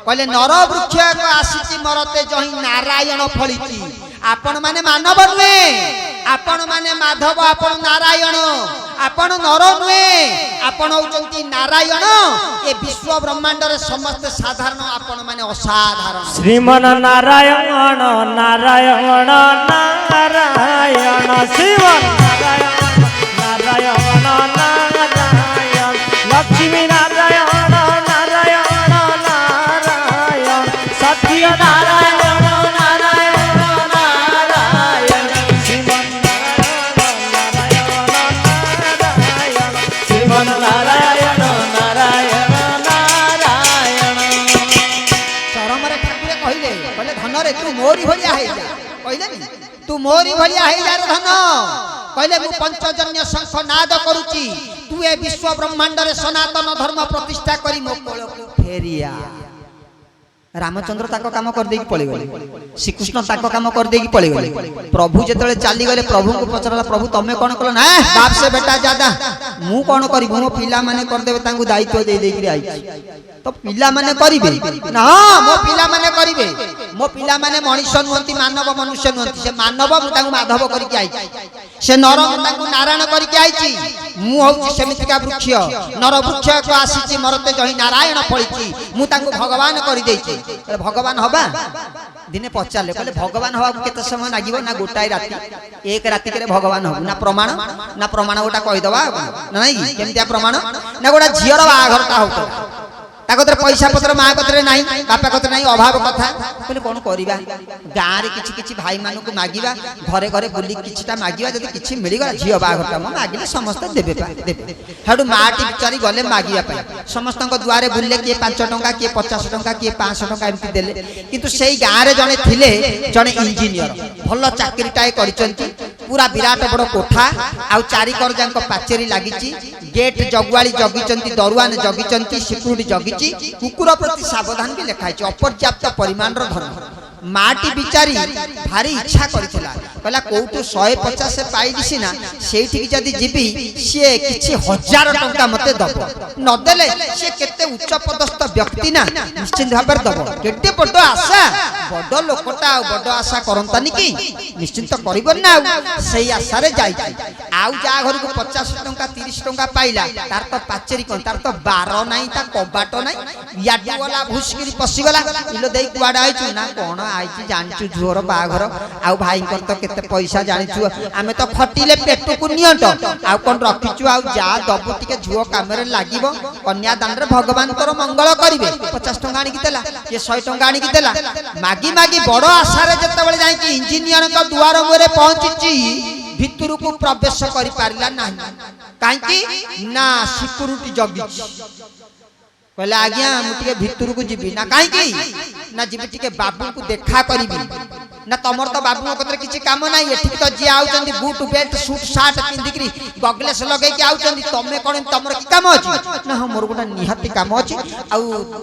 कहले नर वृक्ष एक आसीची मरते जही नारायण फलिची। आपण माने मानव नुहे, आपण माने माधव, आपण नारायण, आपण नर नुहे, आपण होचंती नारायण। ए विश्व ब्रह्मांड रे समस्त साधारण, आपण माने असाधारण। श्रीमन नारायण नारायण नारायण श्रीमन नारायण नारायण नारायण लक्ष्मी नारायण नारायण नारायण सत्य नारायण तू मोरी भलिया है जा कहले नी तू मोरी भलिया है जा रे धन। कहले मु पंचजन्य शंख नाद करूची, तू ए विश्व ब्रह्मांड रे सनातन धर्म प्रतिष्ठा करी मो कोल को फेरिया। रामचंद्र ताको काम कर देकी पळे गले, श्रीकृष्ण ताको काम कर देकी पळे गले। प्रभु जेतले चाली गले प्रभु को पचरला, प्रभु तमे कोन कलो ना? बाप से बेटा ज्यादा मु कोन करी, मो पिला माने कर देबे, तांगु दायित्व दे देकी आई। तो पिला माने करिवे ना? मो पिला माने करिवे। मो पिला माने मनुष्य नुहंती, मानव मनुष्य नुहंती। से मानव मु तांगु माधव करिके आई, से नर मु तांगु नारायण करिके आईची। मु होची सेमितिका वृक्ष, नर वृक्ष को आसीची मरते जही नारायण फलिची। मु तांगु भगवान करि देइची। भगवान हबा दिने पचारले, कहले भगवान हवा केते समय लागिवो ना? गोटाई राती, एक राती करे भगवान हबु ना? प्रमाण ना? प्रमाण गोटा कहि दबा ना नहीं? केमतिया प्रमाण ना? गोटा झियर बाघरटा होतो, ताकतरे पैसा पत्र मां कतरे नाही, बापा कतरे नाही, अभाव कथा। कहले कोन करिबा? गां रे किछि किछि भाई मानु को मागिबा, घरे घरे बुली किछिटा मागिबा, जदी किछि मिली गला झियो बाघरटा म मागिले समस्त देबे पा देबे। हेडु माटी बिचारी गले मागिया पई, समस्तक दुआरे बुलले, के 5 टंका, के 50 टंका, के 500 टंका एमति देले। किंतु सेई गां रे जने थिले, जने इंजीनियर भल्लो चाकरीटाए करिसंती, पूरा विराट बड़ कोठा आउ चारि कर जांको पाचेरी लागिची, गेट जगवाली जगिचंती, दरुआन जगिचंती, सिक्युरिटी जगिची, कुकुर प्रति सावधान भी लिखाई, अपर्याप्त परिमाण धर्म। माटी बिचारी भारी इच्छा करितला, कहला कोउटु 150 से पाइली सिना, सेठी जदी जीबी से किछि हजार टंका मते दबो, न देले से केते उच्च पदस्थ व्यक्ति ना निश्चित भाबर दबो। केते बड आशा, बड लोकटा बड आशा करंतानी कि निश्चित करिबो ना? सेही आशा रे जाई आउ जा घर को 50 टंका 30 टंका पाइला, तार तो पाचेरी कोन, तार तो बार नाही, ता कबाट नाही, याडी वाला भुसकिरी पसी गला। इलो देई कुआडा आइछु ना? कोन आइछि जानचु झोर बाघर आउ भाई कर तो केते पैसा जानिछु, आमे तो खटिले पेटु को नियंट आउ कोन रखिछु, आउ जा दबु टिके झुओ कामरे लागिबो, कन्या दान रे भगवान तोर मंगल करिवे। 50 टंका आनी कि देला, के 100 टंका आनी कि देला, मागी मागी बड़ आशा रे जते बेले जाई कि इंजीनियर का दुआर मोरे पहुंचिची, भितरु को प्रवेश करि पारिला नाही। काहे कि ना सिक्युरिटी जगिछि। कहले आज्ञा मुटिके भितर को जीबी ना? काहे कि ना जीबी टिके बाबू को देखा करिबी ना? तमर तो बाबू कतरे किछि काम नाही, एठी तो जे आउचंदी बूट बेल्ट सूट शार्ट पिंदिकरी गगलेस लगे के आउचंदी, तमे कोन तमर की काम अछि ना? हमर गोटा निहाती काम अछि आउ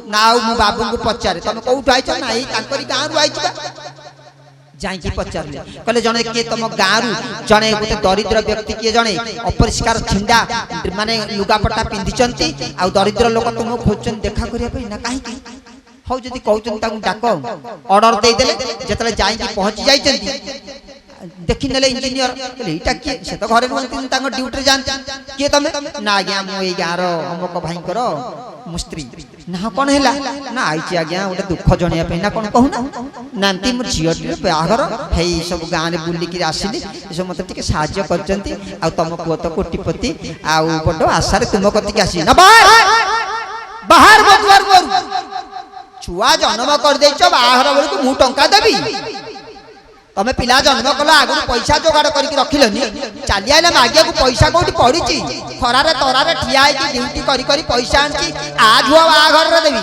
ना आउ मु बाबू को पचारे, तमे कोउठ आइछ ना? ई तांकरी गां रु आइछ बा। जाई पचारे, कहले जने के तम गाँव जने गोटे दरिद्र व्यक्ति किए जने अपरिष्कार छिंडा माने लुगापटा पिंधिचंती, आ दरिद्र लोक तुम खोजन देखा करिया पे ना? काहे कि ହଉ ଯଦି କହୁଛନ୍ତି ତାଙ୍କୁ ଡାକ ଅର୍ଡର ଦେଇଦେଲେ ଯେତେବେଳେ ଯାଇକି ପହଞ୍ଚି ଯାଇଛନ୍ତି ଦେଖିନେଲେ ଇଞ୍ଜିନିୟର କହିଲେ ଏଇଟା କିଏ ସେ ତ ଘରେ ରୁହନ୍ତି ତାଙ୍କ ଡ୍ୟୁଟିରେ ଯାଆନ୍ତି କିଏ ତମେ ନା ଆଜ୍ଞା ମୁଁ ଏଇ ଗାଁର ଅମକ ଭାଇଙ୍କର ମୋ ସ୍ତ୍ରୀ ନା କଣ ହେଲା ନା ଆଇଛି ଆଜ୍ଞା ଗୋଟେ ଦୁଃଖ ଜଣେଇବା ପାଇଁ ନା କଣ କହୁନା ନା ଏମିତି ମୋ ଝିଅଟିର ବାହାଘର ହେଇ ସବୁ ଗାଁରେ ବୁଲିକିରି ଆସିଲି ଏସବୁ ମତେ ଟିକେ ସାହାଯ୍ୟ କରିଛନ୍ତି ଆଉ ତମ ପୁଅ ତ କୋଟିପତି ଆଉ ବଡ ଆଶାରେ ତୁମ କତିକି ଆସିଛି ନା ବାହାର ଛୁଆ ଜନ୍ମ କରିଦେଇଛ ବାହାଘର ବେଳକୁ ମୁଁ ଟଙ୍କା ଦେବି ତମେ ପିଲା ଜନ୍ମ କଲ ଆଗରୁ ପଇସା ଯୋଗାଡ଼ କରିକି ରଖିଲନି ଚାଲି ଆଇଲେ ମାଗିବାକୁ ପଇସା କୋଉଠି ପଡିଛି ଖରାରେ ତରାରେ ଠିଆ ହେଇକି ଡ୍ୟୁଟି କରି କରି ପଇସା ଆଣିଛି ଆ ଝୁଅ ବାହାଘରରେ ଦେବି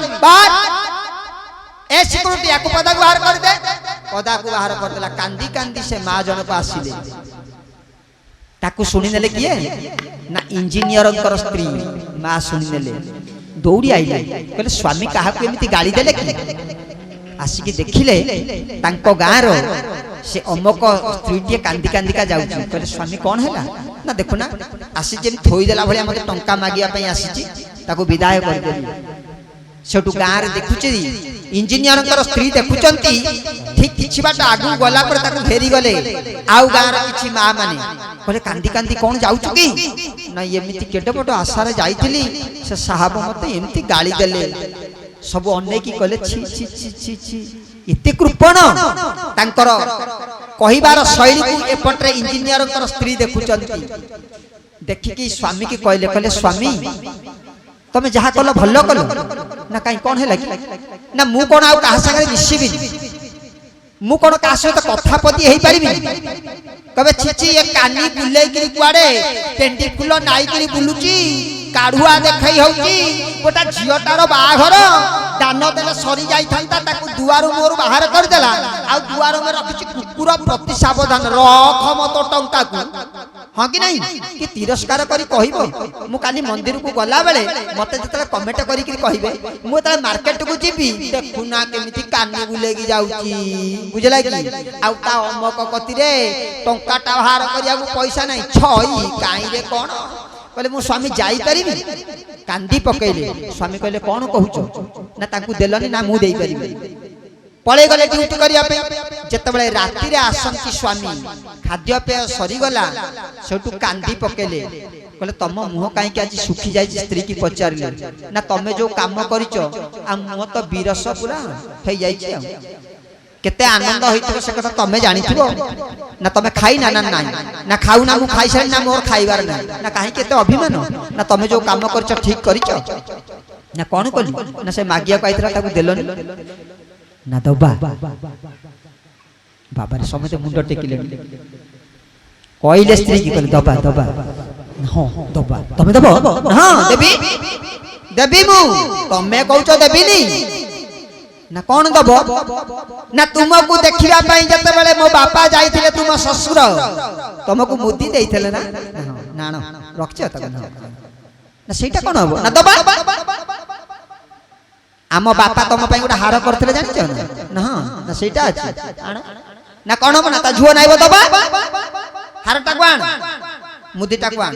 ଏ ସିକ୍ୟୁରିଟି ୟାକୁ ପଦାକୁ ବାହାର କରିଦେ ପଦାକୁ ବାହାର କରିଦେଲା କାନ୍ଦି କାନ୍ଦି ସେ ମା ଜଣକ ଆସିଲେ ତାକୁ ଶୁଣିନେଲେ କିଏ ନା ଇଞ୍ଜିନିୟରଙ୍କର ସ୍ତ୍ରୀ ମା ଶୁଣିନେଲେ ଦୌଡ଼ି ଆଇଲେ କହିଲେ ସ୍ୱାମୀ କାହାକୁ ଏମିତି ଗାଳି ଦେଲେ କି ଆସିକି ଦେଖିଲେ ତାଙ୍କ ଗାଁର ସେ ଅମକ ସ୍ତ୍ରୀଟିଏ କାନ୍ଦି କାନ୍ଦିକା ଯାଉଛି କହିଲେ ସ୍ୱାମୀ କଣ ହେଲା ନା ଦେଖୁନା ଆସିଛି ଯେମିତି ଥୋଇଦେଲା ଭଳିଆ ମତେ ଟଙ୍କା ମାଗିବା ପାଇଁ ଆସିଛି ତାକୁ ବିଦାୟ କରିଦେଲି ସେଠୁ ଗାଁରେ ଦେଖୁଛି ଇଞ୍ଜିନିୟରଙ୍କର ସ୍ତ୍ରୀ ଦେଖୁଛନ୍ତି ଠିକ କିଛି ବାଟ ଆଗକୁ ଗଲା ପରେ ତାକୁ ଘେରି ଗଲେ ଆଉ ଗାଁର କିଛି ମା ମାନେ କହିଲେ କାନ୍ଦି କାନ୍ଦି କଣ ଯାଉଛୁ କି ନା ଏମିତି କେଡେ ବଡ ଆଶାରେ ଯାଇଥିଲି ସେ ସାହାବ ମତେ ଏମିତି ଗାଳି ଦେଲେ ସବୁ ଅନେଇକି କହିଲେ ଛି ଛି ଛି ଛି ଛି ଏତେ କୃପଣ ତାଙ୍କର କହିବାର ଶୈଳୀକୁ ଏପଟରେ ଇଞ୍ଜିନିୟରଙ୍କର ସ୍ତ୍ରୀ ଦେଖୁଛନ୍ତି ଦେଖିକି ସ୍ୱାମୀକି କହିଲେ ସ୍ୱାମୀ ତମେ ଯାହା କଲ ଭଲ କଲ ନା କାଇଁ କଣ ହେଲା କି ନା ମୁଁ କଣ ଆଉ କାହା ସାଙ୍ଗରେ ମିଶିବିନି ମୁଁ କଣ କାହା ସହିତ କଥାପତି ହେଇପାରିବିନି କବେ ଛିଛି ଏ କାନି ବୁଲେଇକିରି କୁଆଡେ ଟେଣ୍ଡି ଫୁଲ ନାଇକିରି ବୁଲୁଛି କାଢୁଆ ଦେଖେଇ ହଉଛି ଗୋଟା ଝିଅଟାର ବାହାଘର ଦାନ ଦେଲେ ସରି ଯାଇଥାନ୍ତା ତାକୁ ଦୁଆରୁ ମୋରୁ ବାହାର କରିଦେଲା ଆଉ ଦୁଆର ରଖିଛି କୁକୁର ପ୍ରତି ସାବଧାନ ରଖ ମତ ଟଙ୍କାକୁ ହଁ କି ନାହିଁ କି ତିରସ୍କାର କରି କହିବ ମୁଁ କାଲି ମନ୍ଦିରକୁ ଗଲା ବେଳେ ମତେ ଯେତେବେଳେ କମେଣ୍ଟ କରିକି କହିବେ ମୁଁ ଯେତେବେଳେ ମାର୍କେଟକୁ ଯିବି ଦେଖୁନା କେମିତି କାନି ବୁଲେଇକି ଯାଉଛି ବୁଝିଲା କି ଆଉ ତା ଅମକ କତିରେ ଟଙ୍କାଟା ବାହାର କରିବାକୁ ପଇସା ନାହିଁ ଛଇ କାହିଁରେ କଣ କହିଲେ ମୁଁ ସ୍ୱାମୀ ଯାଇପାରିବି କାନ୍ଦି ପକେଇଲେ ସ୍ୱାମୀ କହିଲେ କଣ କହୁଛ ନା ତାଙ୍କୁ ଦେଲନି ନା ମୁଁ ଦେଇପାରିବି ପଳେଇ ଗଲେ ଡ୍ୟୁଟି କରିବା ପାଇଁ ଯେତେବେଳେ ରାତିରେ ଆସନ୍ତି ସ୍ୱାମୀ ଖାଦ୍ୟପେୟ ସରିଗଲା ସେଠୁ କାନ୍ଦି ପକେଇଲେ କହିଲେ ତମ ମୁହଁ କାହିଁକି ଆଜି ଶୁଖି ଯାଇଛି ସ୍ତ୍ରୀ କି ପଚାରିଲେ ନା ତମେ ଯୋଉ କାମ କରିଛ ଆଉ ମୁହଁ ତ ବିରସ ପୁରା ହେଇଯାଇଛି ଆଉ କେତେ ଆନନ୍ଦ ହେଇଥିବ ସେ କଥା ତମେ ଜାଣିଥିବ ନା ତମେ ଖାଇନା ନା ନାହିଁ ନା ଖାଉନା ମୁଁ ଖାଇସାରି ନା ମୋର ଖାଇବାର ନାହିଁ ନା କାହିଁକି ଏତେ ଅଭିମାନ ନା ତମେ ଯୋଉ କାମ କରିଛ ଠିକ କରିଛ ନା କଣ କଲି ନା ସେ ମାଗିବାକୁ ଆଇଥିଲା ତାକୁ ଦେଲନି ନା ଦବା ବାବାରେ ସମସ୍ତେ ମୁଣ୍ଡ ଟେକିଲେ କହିଲେ ସ୍ତ୍ରୀ କି କହିଲେ ଦବା ଦବା ହଁ ଦବା ତମେ ଦବ ହଁ ଦେବି ଦେବି ମୁଁ ତମେ କହୁଛ ଦେବିନି ନା କଣ ଦବ ନା ତୁମକୁ ଦେଖିବା ପାଇଁ ଯେତେବେଳେ ମୋ ବାପା ଯାଇଥିଲେ ତୁମ ଶ୍ୱଶୁର ତମକୁ ମୁଦି ଦେଇଥିଲେ ନା ନା ରଖିଛ ନା ସେଇଟା କଣ ହବ ନା ଦବା ଆମ ବାପା ତମ ପାଇଁ ଗୋଟେ ହାର କରିଥିଲେ ଜାଣିଛ ନା ହଁ ନା ସେଇଟା ଅଛି ନା କଣ ହବ ନା ତା ଝୁଅ ନାଇବ ଦବା ହାରଟାକୁ ଆଣ ମୁଦିଟାକୁ ଆଣ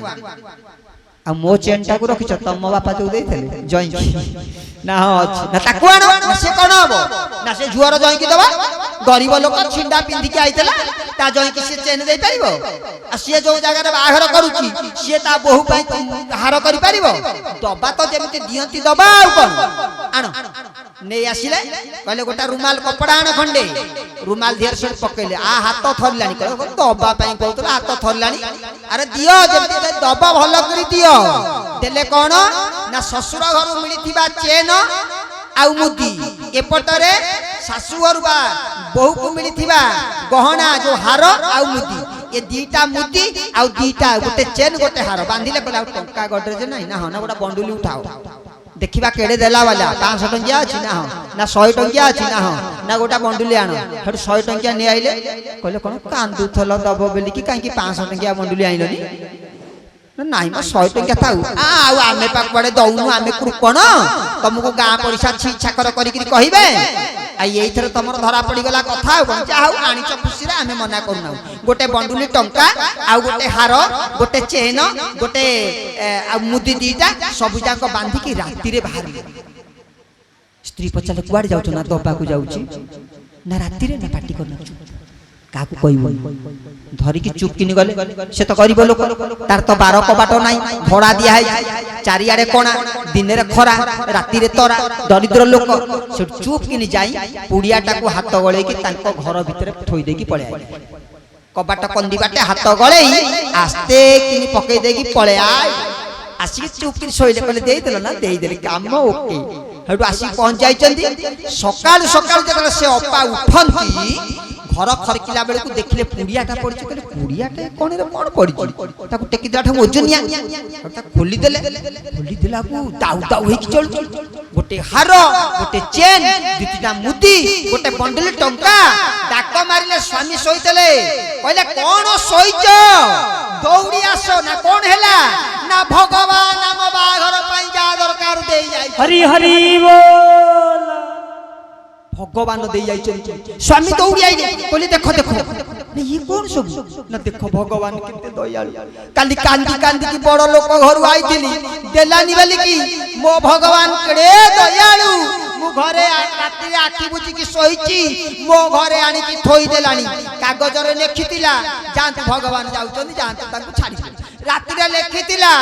ଆଉ ମୋ ଚେନ୍ ଟାକୁ ରଖିଛ ତମ ବାପା ଯୋଉ ଦେଇଥିଲେ ଜଇଁକି ନା ହଁ ଅଛି ନା ତାକୁ ଆଣ ନା ସେ କଣ ହବ ନା ସେ ଝୁଅର ଜଇଁକି ଦବା ଗରିବ ଲୋକ ଛିଣ୍ଡା ପିନ୍ଧିକି ଆଇଥିଲା ତା ଜଇଁକି ସେ ଚେନ୍ ଦେଇପାରିବ ଆଉ ସିଏ ଯୋଉ ଜାଗାରେ ବାହାଘର କରୁଛି ସିଏ ତା ବୋହୁ ପାଇଁ ହାର କରିପାରିବ ଦବା ତ ଯେମିତି ଦିଅନ୍ତି ଦବା ଆଉ କଣ ଆଣ ନେଇ ଆସିଲେ କହିଲେ ଗୋଟା ରୁମାଲ କପଡା ଆଣ ଖଣ୍ଡେ ରୁମାଲ ଧିଅରେ ସେ ପକେଇଲେ ଆ ହାତ ଥରିଲାଣି କହିଲେ ଦବା ପାଇଁ କହୁଥିଲା ହାତ ଥରିଲାଣି ଆରେ ଦିଅ ଯେମିତି ଦବା ଭଲ କରି ଦିଅ ଦେଲେ କଣ ନା ଶ୍ୱଶୁର ଘରୁ ମିଳିଥିବା ଚେନ ଆଉ ମୁଦି ଏପଟରେ ଶାଶୁ ଘରୁ ବା ବୋହୂକୁ ମିଳିଥିବା ଗହଣା ଯୋଉ ହାର ଆଉ ମୁଦି ଏ ଦିଟା ମୁଦି ଆଉ ଦିଟା ଗୋଟେ ଚେନ ଗୋଟେ ହାର ବାନ୍ଧିଲେ କହିଲେ ଆଉ ଟଙ୍କା ଗଡରେଜ ନାହିଁ ନା ହଁ ନା ଗୋଟେ ବଣ୍ଡୁଲି ଉଠାଅ ଦେଖିବା କେଡେ ଦେଲା ବାଲା 500 ଟଙ୍କିଆ ଅଛି ନା ହଁ ନା 100 ଟଙ୍କିଆ ଅଛି ନା ହଁ ନା ଗୋଟା ବଣ୍ଡୁଲି ଆଣ ସେଠୁ 100 ଟଙ୍କିଆ ନେଇ ଆଇଲେ କହିଲେ କଣ କାନ୍ଦୁଥଲ ଦବ ବୋଲିକି କାହିଁକି 500 ଟଙ୍କିଆ ବଣ୍ଡୁଲି ଆଇଲନି ନାଇଁ ମ 100 ଟଙ୍କିଆ ଥାଉ ଆଉ ଆମେ ପା କୁଆଡେ ଦଉନୁ ଆମେ କୃପଣ ତମକୁ ଗାଁ ପଇସା ଛି ଛାକର କରିକି କହିବେ ଆଉ ଏଇଥର ତମର ଧରା ପଡିଗଲା କଥା ଆଉ କଣ ଯାହା ହଉ ଆଣିଛ ଖୁସିରେ ଆମେ ମନା କରୁନାଉ ଗୋଟେ ବଣ୍ଡୁଲି ଟଙ୍କା ଆଉ ଗୋଟେ ହାର ଗୋଟେ ଚେନ ଗୋଟେ ଆଉ ମୁଦି ଦିଟା ସବୁ ଯାକ ବାନ୍ଧିକି ରାତିରେ ବାହାରିଲେ स्त्री पचारे कुआड़े जाउछ ना दबाकू जाउछ ना राति रे ना पार्टी करना काकू कहब धरिकी चुप किनी गले से तो गरीब लोक तार तो 12 कबाट नाई भड़ा दिया है चारिआडे कोना दिन रे खरा राति रे तरा दरिद्र लोक से चुप किनी जाई पुड़ियाटा को हाथ गले कि तांको घर भीतर थोई देकी पळे आइ कबाट कंदी बाटे हाथ गले आस्ते किनी पकई देकी पळे आइ आसी चुप किनी सोइले कहले देई देला ना देई देले काम ओके हेडू आसी पहुंच जाइचंदी सकाल सकाल जतले से अपा उठंती घर खरकिला बेले को देखले पुड़ियाटा पड़छ कहले पुड़ियाटा कोन रे कोन पड़छ ताको टेकी दाठा ओजनिया ता खोली देला को दाउ दाउ हेकी चल गोटे हार गोटे चेन दुटीटा मुदी गोटे बंडल टंका डाक मारिले स्वामी सोइतले कहले कोन सोइछ दौड़ी आसो ना कोन हैला ना भगवान नाम बाघर पई जा दरकार देई जाई हरि हरि बोल भगवान दे स्वामी दौड़ी आइले कहले देखो देखो ये कौन सब ना देखो भगवान केते दयालु काली कांदी कांदी की बड़ लोक घर आइथिली देलानी वाली की मो भगवान केड़े दयालु मु घरे राति रे आखी बुझी की सोईची मो घरे आनी की थोई देलानी कागज रे लिखितिला जानत भगवान जाउचंदी जानत ताकू छाडी राति रे लिखितिला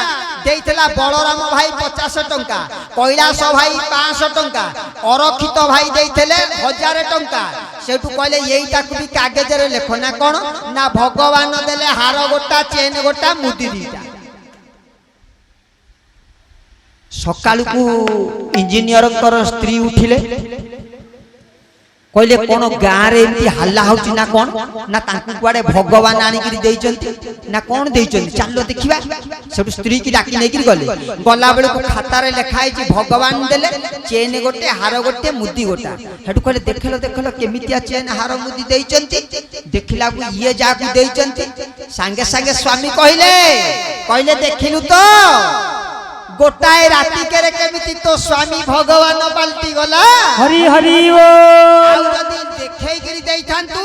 देइतला बलराम भाई 50 टंका कैलाश भाई 500 टंका अरखित भाई देइतले 1000 टंका सेठू कहले एईटा को भी कागज रे लेखो ना कोन ना भगवान देले हार गोटा चेन गोटा मुदी दीटा सकाल को इंजीनियर स्त्री उठिले कहले कोन गाँ रे एमती हल्ला होची ना कोन ना तांकु कुआडे भगवान आनी करी देइचंती ना कोन देइचंती चलो देखिबा सब स्त्री की डाकी नै करी गले गला बेले को खाता रे लिखा है भगवान देले चेन गोटे हार गोटे मुदी गोटा हेटु कहले देखलो देखलो केमितिया चेन हार मुदी देइचंती देखिला को ये जाकू देइचंती संगे संगे स्वामी कहले देखिलु तो गोटाए राति केरे केमिति तो स्वामी भगवान पलटी गला हरि हरि बोल जदी देखै करी दैथांतु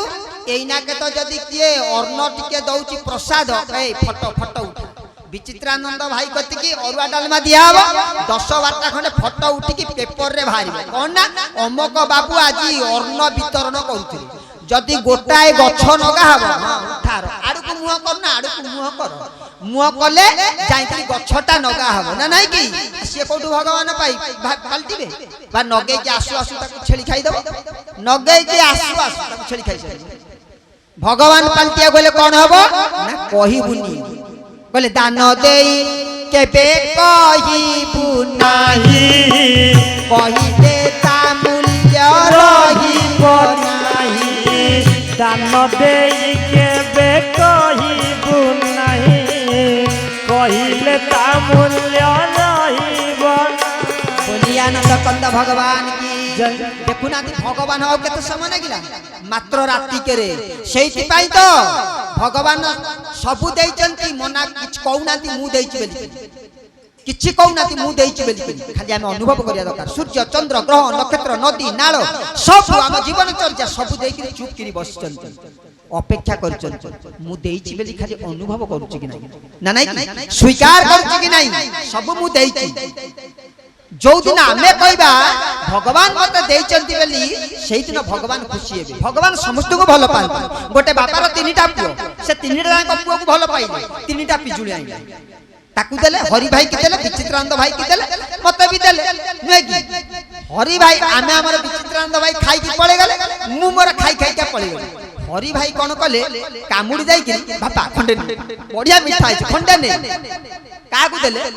एइना के तो जदी किए अर्ण टिके दउची प्रसाद ए फोटो फोटो उठा विचित्रानंद भाई कति की अरुआ डालमा दिया हबो 10-12 खंडे फोटो उठी की पेपर रे भारिबो कोन ना अमक बाबू आजी अर्ण वितरण करूथिले जदी गोटाए गछ नगा हबो हां उठार आडु को मुह कर ना आडु को मुह कर मुह कले जाई करी गछटा नगा हबो ना नाही की से कोठु भगवान पाई पलटिबे बा नगे के आसु आसु ताको छेली खाई देबो नगे के आसु आसु ताको छेली खाई से भगवान पलटिया गले कोन हबो ना कहि बुनी बोले दान देई केबे कहि बुनाही कहिले ता मूल्य रही नाही दान देई केबे कहिबु नाही कहिले ता मूल्य रहिब बोलिया नंद कंद भगवान की देखुना भगवान हो केते समय लागिला मात्र राति केरे सेइति पाई तो भगवान सबु देइचंती मना किछ कहउनाती मु देइछि बेली किछि कहउनाती मु देइछि बेली खाली हम अनुभव करिया दरकार सूर्य चंद्र ग्रह नक्षत्र नदी नाल सब हम जीवन चर्चा सब देइकि चुप किरि बसचंती अपेक्षा करचंती मु देइछि बेली खाली अनुभव करूछि कि ना नाही स्वीकार करूछि कि नाही सब मु देइछि जो दिन आमे कहबा भगवान मते देइचंती बेली सेही दिन भगवान खुशी हेबे भगवान समस्त को भलो पाए गोटे बापार तीनटा पुओ से तीनटा को पुओ को भलो पाइले तीनटा पिजुली आइले ताकू देले हरि भाई की देले विचित्रानंद भाई की देले मते भी देले नुहे की हरि भाई आमे हमर विचित्रानंद भाई खाई की पळे गले मु मोर खाई खाई के पळे गले हरि भाई कोन कले कामुडी जाई की बापा खंडे बढ़िया मिठा है खंडे ने काकू देले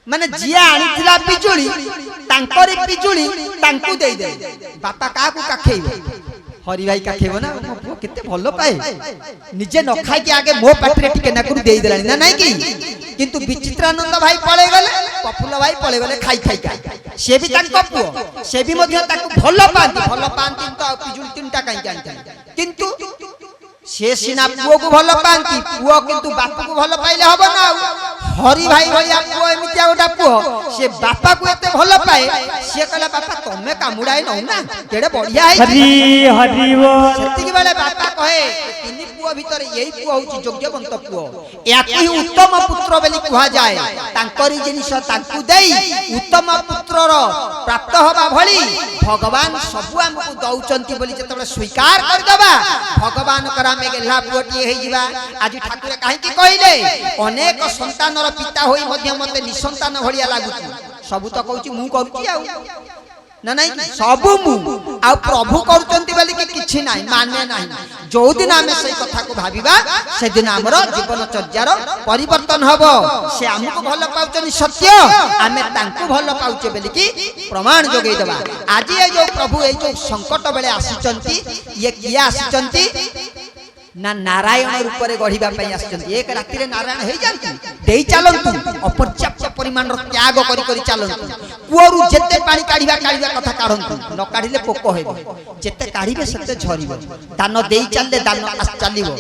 माने जिया आनिथिला पिजुली तांकरी पिजुली तांकू देई दे बापा काकू काखेइबो हरि भाई काखेइबो ना मो केते भलो पाए निजे न खाई के आगे मो पाटरे टिके नाकुर देई देलानी ना नाही की किंतु विचित्रानंद भाई पळे गले पपुला भाई पळे गले खाई खाई से भी तांको पुओ से भी मध्य ताकू भलो पांती तो पिजुली तीनटा काई जानता किंतु से सिना पुओ को भलो पांती पुओ किंतु बापू को भलो पाइले हबो ना हरि भाई भलिया पुओ एमितिया गोटा पुओ से बापा को एते भल पाए से कहला बापा तमे कामुड़ाई नौ ना केडे बढ़िया है हरि हरि बोल सेतिक बेले बापा कहे तिनि पुओ भीतर यही पुओ होची योग्यवंत पुओ याकु ही उत्तम पुत्र बेली कुहा जाए तांकरी जिनिस तांकु देई उत्तम पुत्रर प्राप्त होबा भली भगवान सबु हमकु दउचंती बोली जतबे स्वीकार कर दबा भगवान करा में गेला पुओटी हे जिबा आज ठाकुर काहे की कहिले अनेक संतानर पिता होई मध्य मते निसंतान भलिया लागुची सबु तो कहूची मु करूची आ ना नहीं सबु मु आ प्रभु करूचंती बोली कि किछि नाही माने नाही जो दिन आमे सही कथा को भाबिबा से दिन हमरो जीवन चर्यार परिवर्तन हबो से हमको भल पाउचनी सत्य आमे तांकु भल पाउचे बोली कि प्रमाण जोगै देबा आज ये जो प्रभु ए जो संकट बेले आसीचंती ये किया आसीचंती ना नारायण रूप रे गढ़िबा पई आछंती एक राति रे नारायण हे जानती देई चालंतु अपर्याप्त परिमाण रो त्याग करी करी चालंतु कुओरु जेते पानी काढिबा कथा काढंतु न काढिले पोक हेबो जेते काढिबे सेते झरिबो दान देई चालले दान चालिबो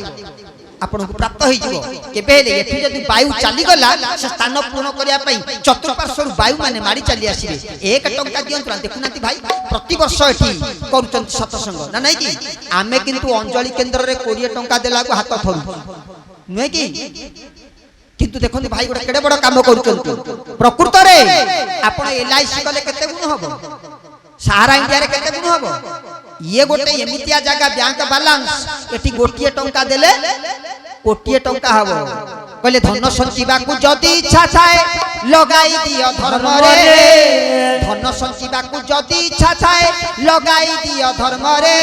आपन को प्राप्त होई जिवो केबे हेले एठि जदि वायु चाली गला से स्थान पूर्ण करिया पई चतुर्पार्श्व वायु माने मारी चाली आसीबे 1 टंका दियंतु देखुनाती भाई प्रति वर्ष एठि करूचंत सत्संग ना नहीं कि आमे किंतु अंजलि केंद्र रे 20 टंका देला को हाथ धरू नुहे कि किंतु देखो भाई गोटे केडे बड़ काम करूचंत प्रकृत रे आपण एलआईसी कले केते गुण हबो सहारा इंडिया रे केते गुण हबो ये गोटे एमितिया जगह बैंक बैलेंस एठी गोटिए टंका देले कोटिए टंका हबो कहले धन संचिबा को जदी इच्छा थाए लगाई दियो धर्म रे धन संचिबा को जदी इच्छा थाए लगाई दियो धर्म रे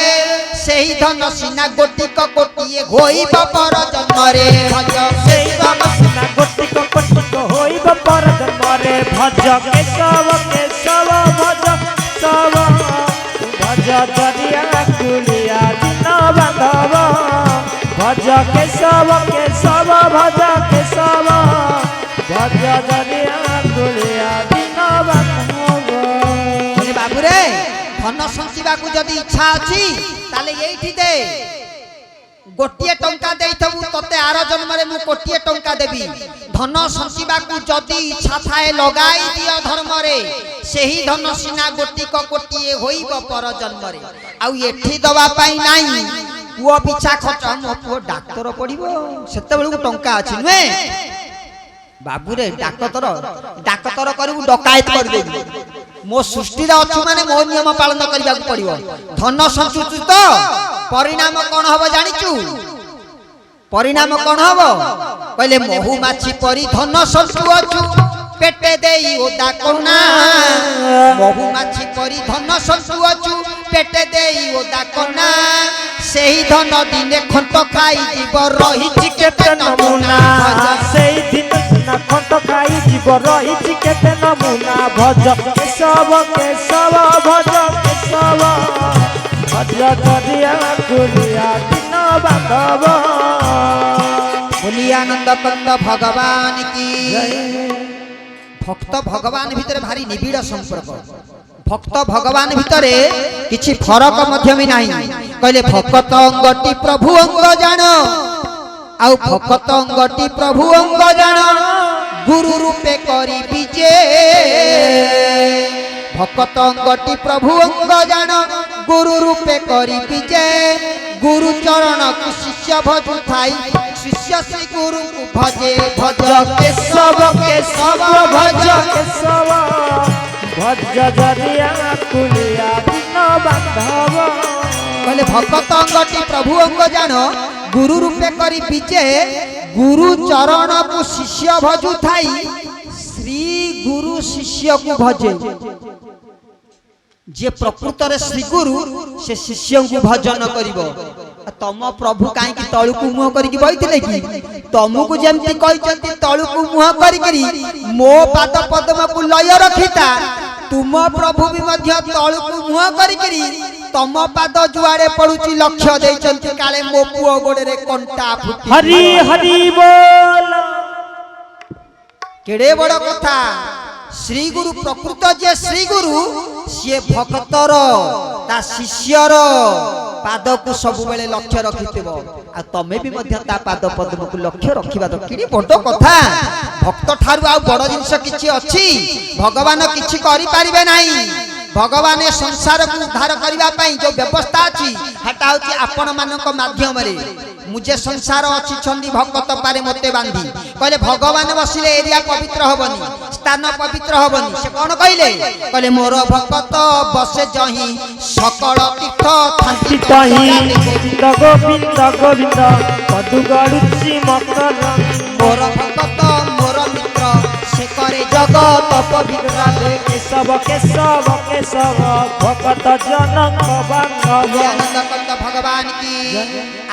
सेही धन सिना गोटी को कोटिए होइब पर जन्म रे भज सेही धन सिना गोटी को होइब पर जन्म रे भज केशव भज सब भज दरिया कुलिया दिन बांधव भज केशव भज केशव भज दरिया कुलिया दिन बांधव बोले बाबू रे धन संचिबा को जदी इच्छा अछि ताले एठी दे गोटिए टंका देइथबु तते आर जन्म रे मु कोटिए टंका देबी धन संचिबा को जदी इच्छा थाए लगाई दियो धर्म रे सेही धन सिना गोटी को कोटिए होइब पर जन्म रे आ एठी दवा पाई नाही पुओ पिछा खर्च मो पुओ डाक्टर पडिबो सेते बेलु टंका अछि नुए बाबू रे डाक्टर करू डकायत कर देबी मो सृष्टि रे अछि माने मो नियम पालन करबा को पडिबो धन संचुचित तो परिणाम कोन हबो जानिचू परिणाम कोन हबो कहले महु माछी परी धन संचुअछु पेटे देई ओदा कोना महु माछी परी धन संचुअछु पेटे देई ओदा कोना सेही धन दिने खंत खाई जीव रही केते नमुना सेही दिन ना खंत खाई जीव रही केते नमुना भज केशव भज केशव भज दरिया कुलिया दिन बांधव बोलिए आनंद कंद भगवान की भक्त भगवान भितर भारी निबिड़ संपर्क भक्त भगवान भितरे किछि फरक मध्य भी नाही कहले भक्त अंगटी प्रभु अंग जान आउ भक्त अंगटी प्रभु अंग जान गुरु रूपे करी विजे भक्त अंगटी प्रभु अंग जान गुरु रूपे करी विजे गुरु चरण को शिष्य भजु थाई शिष्य श्री गुरु को भजे भज केशव भज केशव भज दरिया कुलिया दिन बांधव कहले भक्त अंगटी प्रभु अंग जान गुरु रूपे करी विजे गुरु चरण को शिष्य भजु थाई श्री गुरु शिष्य को भजे जे प्रकृत रे श्री गुरु से शिष्य को भजन करिवो तम प्रभु काई की तळु को मुह करी बैठिले कि तमको जेमती कहिचंती तळु को मुह करी मो पाद पद्म को लय रखिता तुम प्रभु भी मध्य तळु को मुह करी तम पाद जुआड़े पडुची लक्ष्य देचंती काले मो पुओ गोडे रे कंटा फुटी हरि हरि बोल केड़े बड़ कथा श्री गुरु प्रकृत जे श्री गुरु सी भक्तर ता शिष्यर पाद को सब बेले लक्ष्य रखिथिब आ तमे भी मध्य ता पाद पद्म को लक्ष्य रखिबा तो किनी बड़ कथा भक्त ठारू आ बड़ जिंस किछि अछि भगवान किछि करि पारिबे नाही भगवान संसार को उद्धार करबा पई जो व्यवस्था अछि हटा होछि आपण मानक माध्यम रे मुझे संसार अच्छी छंदी भक्त पारे मते बांधी कहले भगवान बसिले एरिया पवित्र हबनी स्थान पवित्र हबनी से कौन कहले कहले मोर भक्त बसे जही सकल तीर्थ थांती तही गोविंद गोविंद गोविंद पदु गड़ुची मकर मोर भक्त मोर मित्र से करे जगत पवित्र केशव केशव केशव भक्त जनक बांधव आनंद कंद भगवान की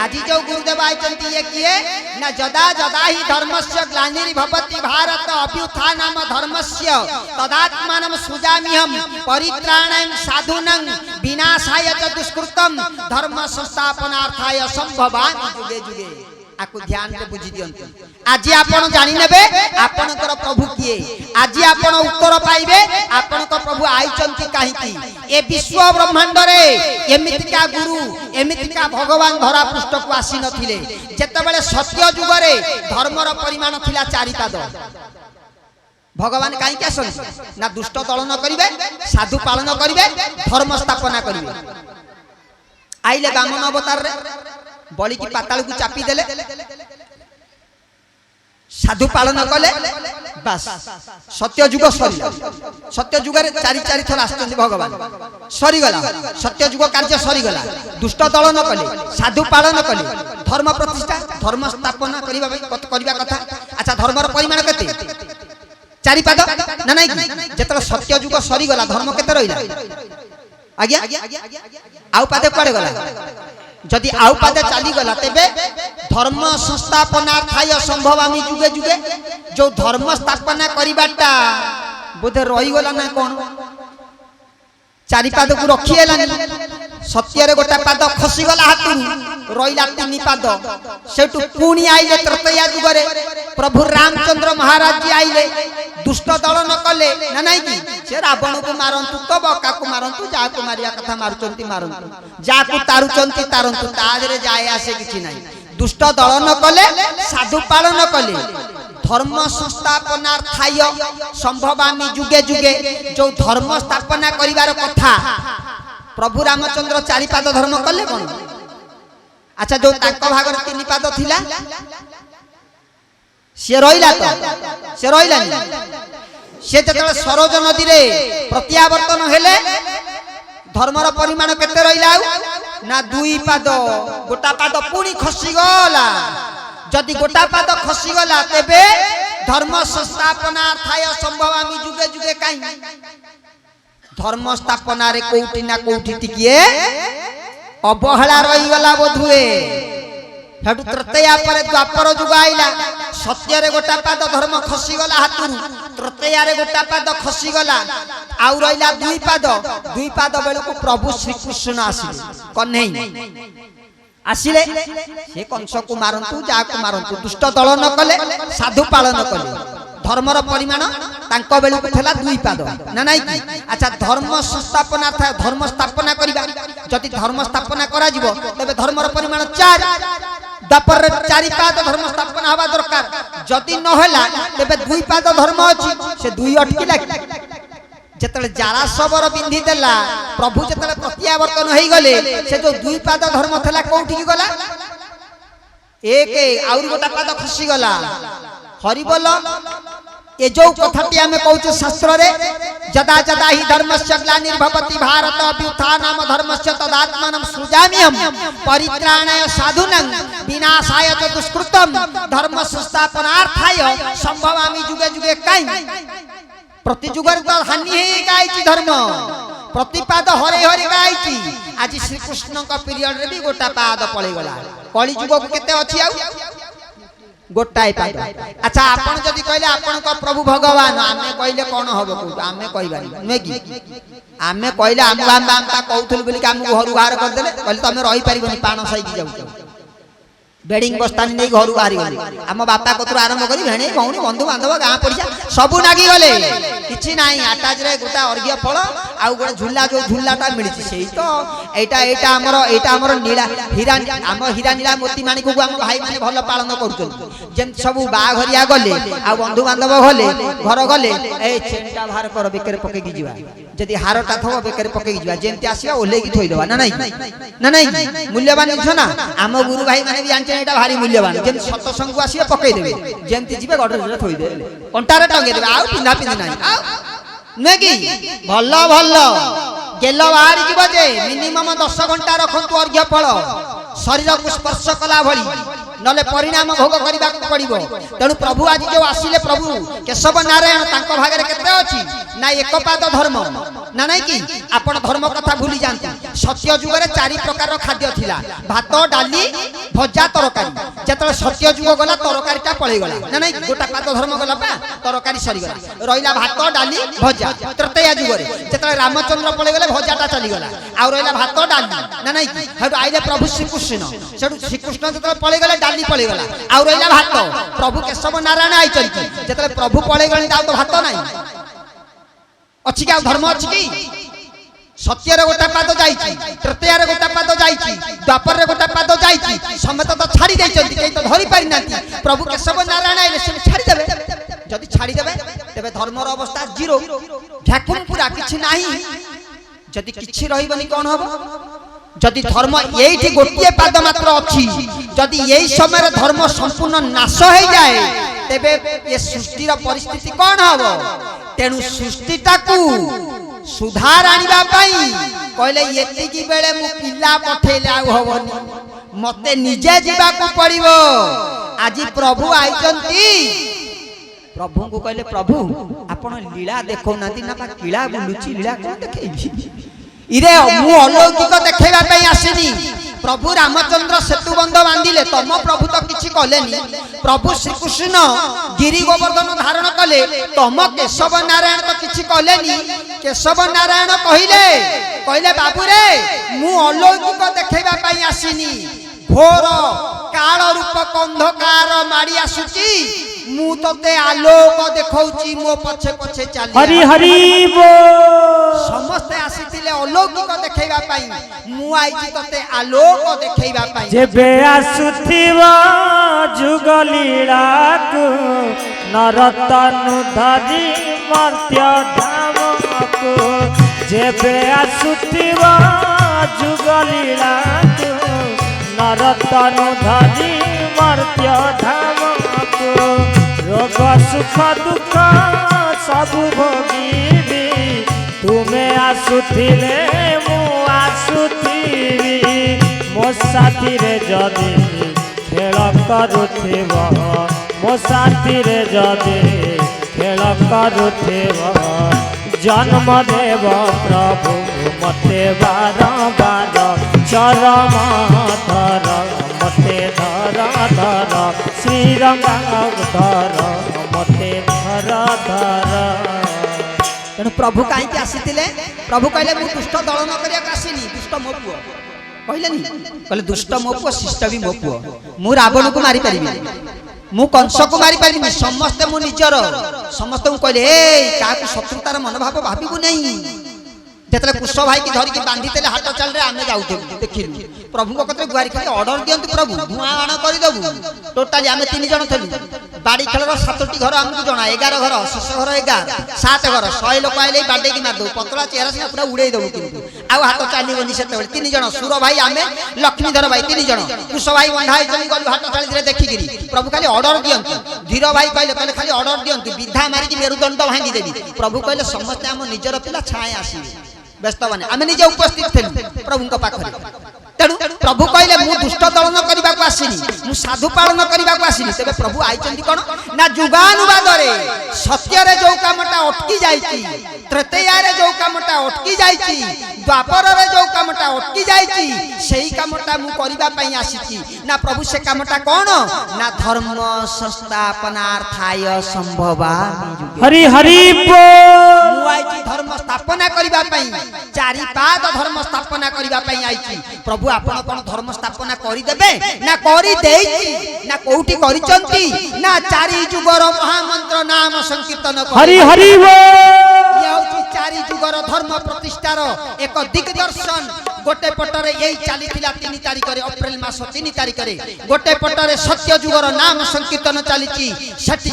आज जो गुरुदेव आइचंती ये किए न जदा जदा ही धर्मस्य ग्लानिर्भवति भारत अभ्युत्थानम धर्मस्य तदात्मानं सृजाम्यहं परित्राणाय साधूनां विनाशाय च दुष्कृतम धर्म संस्थापनार्थाय संभवामि जुगे जुगे आकु ध्यान से बुझी दियंतु आज आपण जानि नेबे आपणकर प्रभु किए आज आपण उत्तर पाइबे आपणकर प्रभु आइचंती काहिकी ए विश्व ब्रह्मांड रे एमितिका गुरु एमितिका भगवान धरा पृष्ठ को आसी नथिले जेतेबेले सत्य युग रे धर्मर परिमाण थिला 4 पाद भगवान काई के आसन ना दुष्ट दलन करिवे साधु पालन करिवे धर्म स्थापना करिवे आइले बामन अवतार रे बलि की पाताल को चापी देले साधु पालन कले बस सत्य युग सरीला सत्य युग रे 4 थर आछन भगवान सरी गला सत्य युग कार्य सरी गला दुष्ट दलन कले साधु पालन कले धर्म प्रतिष्ठा धर्म स्थापना करिबा कथा अच्छा धर्मर परिमाण केते 4 पाद ना नाही जेतला सत्य युग सरी गला धर्म केते रहिला आज्ञा आउ पादे पड़े गला जदि आउ पादे चली गला तेबे धर्म संस्थापनार्थाय संभवामि जुगे जुगे जो धर्म स्थापना करिबाटा बोधे रही गला ना कोन 4 पाद को रखी हेलानी सत्य रे गोटा पाद खसी गला हातु रहिला 3 पाद सेटु पुणी आइले त्रतया जुग रे प्रभु रामचंद्र महाराज जी आइले दुष्ट दलन कले ना नाही की से रावण को मारंतु तो बका को मारंतु जा को मारिया कथा मारुचंती मारंतु जा को तारुचंती तारंतु ताजरे जाय आसे किछि नाही दुष्ट दलन कले साधु पालन कले धर्म संस्थापनार्थाय संभवामि जुगे जुगे जो धर्म स्थापना करिवार कथा प्रभु रामचंद्र 4 पाद धर्म कले कोन अच्छा जो ताको भागर 3 पाद थिला से रहिला तो से रहिला से जतले सरोज नदी रे प्रत्यावर्तन हेले धर्मर परिमाण केते रहिला ना 2 पाद गोटा पाद पुणी खसी गला जदि गोटा पाद खसी गला तेबे धर्म संस्थापनार्थाय संभवामि जुगे जुगे काई धर्म स्थापना रे कोउठी ना कोउठी टिकिए अवहेला रही गला बोधुए हेटु तृतीया पर द्वापर जुग आइला सत्य रे गोटा पाद धर्म खसी गला हातुरु तृतीया रे गोटा पाद खसी गला आउ रहिला 2 पाद बेलु को प्रभु श्री कृष्ण आसिले कन्हई आसिले से कंस को मारंतु जा को मारंतु दुष्ट दलन कले साधु पालन कले धर्मर परिमाण तांको बेलु को थला 2 पाद ना नाही की अच्छा धर्म संस्थापना था धर्म स्थापना करिबा जति धर्म स्थापना करा जिवो तबे धर्मर परिमाण 4 दपर 4 पाद धर्म स्थापना हवा दरकार जति न होला तबे 2 पाद धर्म अछि से 2 अटकी लागी जेतले जारा सबर बिंधी देला प्रभु जेतले प्रत्यावर्तन होई गले से जो 2 पाद धर्म थला कोठी गला एक आउर गोटा पाद खसी गला हरि बोल ए जो कथाटी हमें कहूँ शास्त्र रे जदा जदा ही धर्मस्य ग्लानिर्भवति भारत अभ्युत्थानम धर्मस्य तदात्मानं सृजाम्यहं परित्राणाय साधूनां विनाशाय च दुष्कृतम धर्म संस्थापनार्थाय संभवामि जुगे जुगे काई प्रति जुगर तो हानि हे गायची धर्म प्रतिपाद हरे हरे गायची आज श्री कृष्ण का पीरियड रे भी गोटा पाद पळे गला कली जुग को केते अछि आ गोटाए पाद अच्छा आपण जदी कहले आपण को प्रभु भगवान आमे कहले कोन होबो को आमे कहबानी नुए की आमे कहले हम कहउथुल बोली कि हम घर उहार कर देले कहले तमे रही परिबनी पाण सही की जाउ बेडिंग बस्तानी नहीं घर बाहरी गले आम बापा कतरू आरंभ करी भेणी भौणी बंधु बांधव गाँ पड़िया सबू नागी गले किछि नाही आटाज रे गोटा अर्घ्य फल आ गोटे झुला जो झुलाटा मिली से तो एटा हमर नीला हीरा आम हीरा नीला मोती माणिक को आम भाई माने भल पालन करूछन जेम सब बाघरिया गले आ बंधु बांधव गले घर गले ए चेनटा बाहर कर बेकर पके की जीवा जदि हारटा थव बेकर पके की जीवा जेंति आसीबा ओले की थोइ देबा ना नहीं मूल्यवान जिनिस ना आम गुरु भाई माने भी जानते एटा भारी मूल्यवान जेम सतसंग को आसीबा पके देबे जेंति जीवे गडर रे थोइ देबे कंटारे टंगे देबे आ पिंधा पिंध नाही आ नेकी भल्ल भल्ल गेल बाहर जीव जे मिनिमम 10 घंटा रखंतु अर्घ्य फल शरीर को स्पर्श कला भली नले परिणाम भोग करबा पड़िबो तेणु प्रभु आज जो आसिले प्रभु केशव नारायण तांको भागरे केते अछि ना एकपाद धर्म ना नहीं कि आपण धर्म कथा भूली जानती सत्य युग रे 4 प्रकार खाद्य थिला भात डाली भजा तरकारी जेतले सत्य युग गला तरकारीटा पळै गला ना नहीं गोटा पाद धर्म गला बा तरकारी सरी गला रहिला भात डाली भजा तृतीय युग रे जेतले रामचंद्र पळै गले भजाटा चली गला आ रहिला भात डाली ना नहीं कि हेतु आइले प्रभु श्री कृष्ण सेठु श्री कृष्ण जेतले पळै गले डाली पळै गला आ रहिला भात प्रभु केशव नारायण आइचंती जेतले प्रभु पळै गले तो भात नाही अच्छी क्या धर्म अच्छी की सत्य रे गोटा पाद जाइछि तृतीय रे गोटा पाद जाइछि द्वापर रे गोटा पाद जाइछि समेत तो छाड़ी दैछन्ति केई तो धरि पारि नांति प्रभु केशव नारायण आइले से छाड़ी देबे जदि छाड़ी देबे तबे धर्म रो अवस्था जीरो ढाकुम पूरा किछि नाही जदि किछि रहिबनी कोन हबो जदि धर्म एठी गोटिए पाद मात्र अछि जदि एई समय धर्म संपूर्ण नाश हो जाए तेबे ये सृष्टि रो परिस्थिति कोन हबो तेणु सृष्टिटाकू सुधार आनिबा पई कहले एतिकी बेले मु पिल्ला पठेले आ होबनी मते निजे जीवा को पड़िबो आज प्रभु आइचंती प्रभु को कहले प्रभु आपण लीला देखौ नाती ना बा कीला बुलुची लीला कोन देखैबी इरे मु अलौकिक देखैबा पई आसीनी प्रभु रामचंद्र सेतु बंध बांधिले तम प्रभु तो किछि कहलेनी प्रभु श्री कृष्ण गिरि गोवर्धन धारण कले तम केशव नारायण तो किछि कहलेनी केशव नारायण कहले बाबू रे मु अलौकिक देखैबा पई आसीनी घोर काल रूप अंधकार माड़ी आसुची मु तते आलोक देखौची मो पछे पछे चाली हरि हरि बोल समस्त आसीतिले अलौकिक देखैबा पई मु आइची तते आलोक देखैबा पई जेबे आसुथिबा जुग लीला को नरतनु धरि मर्त्य धाम को जेबे आसुथिबा जुग लीला को नरतनु धरि मर्त्य धाम को रोग सुख दुख सब भोगीबी तुम्हें आसुथिले मु आसुथिबी मो साथी रे जदि खेल करुथिब मो साथी रे जदि खेल करुथिब जन्म देव प्रभु मते बार बार चरम धर मते धर धर श्रीरंग धर मते धर धर तेणु प्रभु कहीं आसीतिले प्रभु कहले मु दुष्ट दलन करिया आसीनी दुष्ट मो पुओ कहलेनी कहले दुष्ट मो पुओ शिष्ट भी मो पुओ मु रावण को मारी परिबी मु कंस को मारी परिबी समस्त मु निजर समस्त को कहले ए काकू शत्रुतार मनोभाव भाबिबु नहीं जेतले कुश भाई की धरिकी बांधी तेले हाथ चल रे आमे जाउथे देखिलु प्रभु को कतरे गुहारी खाली ऑर्डर दियंतु प्रभु धुआं आण करि दबु टोटली आमे तीन जण थलु बाड़ी खेलर 7टी घर हमकु जणा 11 घर शेष घर 11 7 घर 100 लोक आइले बाडे की मार दो पतला चेहरा से पूरा उड़े दबु किंतु आउ हाथ चालीबनी सेते तीन जण सुर भाई आमे लक्ष्मीधर भाई तीन जण कुश भाई बंधाई चली गलु हाथ चाली रे देखि गिरी प्रभु खाली ऑर्डर दियंतु धीर भाई कहले खाली ऑर्डर दियंतु विधा मारी की मेरुदंड भांगी देबी प्रभु कहले समस्त हम निजर पिला छाए आसी व्यस्त माने आमे निजे उपस्थित थेलु प्रभु को पाखरे तेणु प्रभु कहले मु दुष्ट दलन करबा को आसीनी मु साधु पालन करबा को आसीनी तेबे प्रभु आइचंती कोन ना जुगानुवाद रे सत्य रे जो कामटा अटकी जाईची तृतीय रे जो कामटा अटकी जाईची द्वापर रे जो कामटा अटकी जाईची सेही कामटा मु करबा पई आसीची ना प्रभु से कामटा कोन ना धर्म संस्थापनार्थाय संभवा हरि हरि बोल मुआई धर्म स्थापना करिबा पई चारि पाद धर्म स्थापना करिबा पई आइछि प्रभु आपण कोन धर्म स्थापना करि देबे ना करि देइछि ना कोउठी करिचंती ना चारि जुगर महामंत्र नाम संकीर्तन हरि हरि बोल चारि जुगर धर्म प्रतिष्ठार एक दिग्दर्शन गोटे पटरे यही चली 3 तारिख अप्रैल मास 3 तारिख गोटे पटरे सत्य जुगर नाम संकीर्तन चली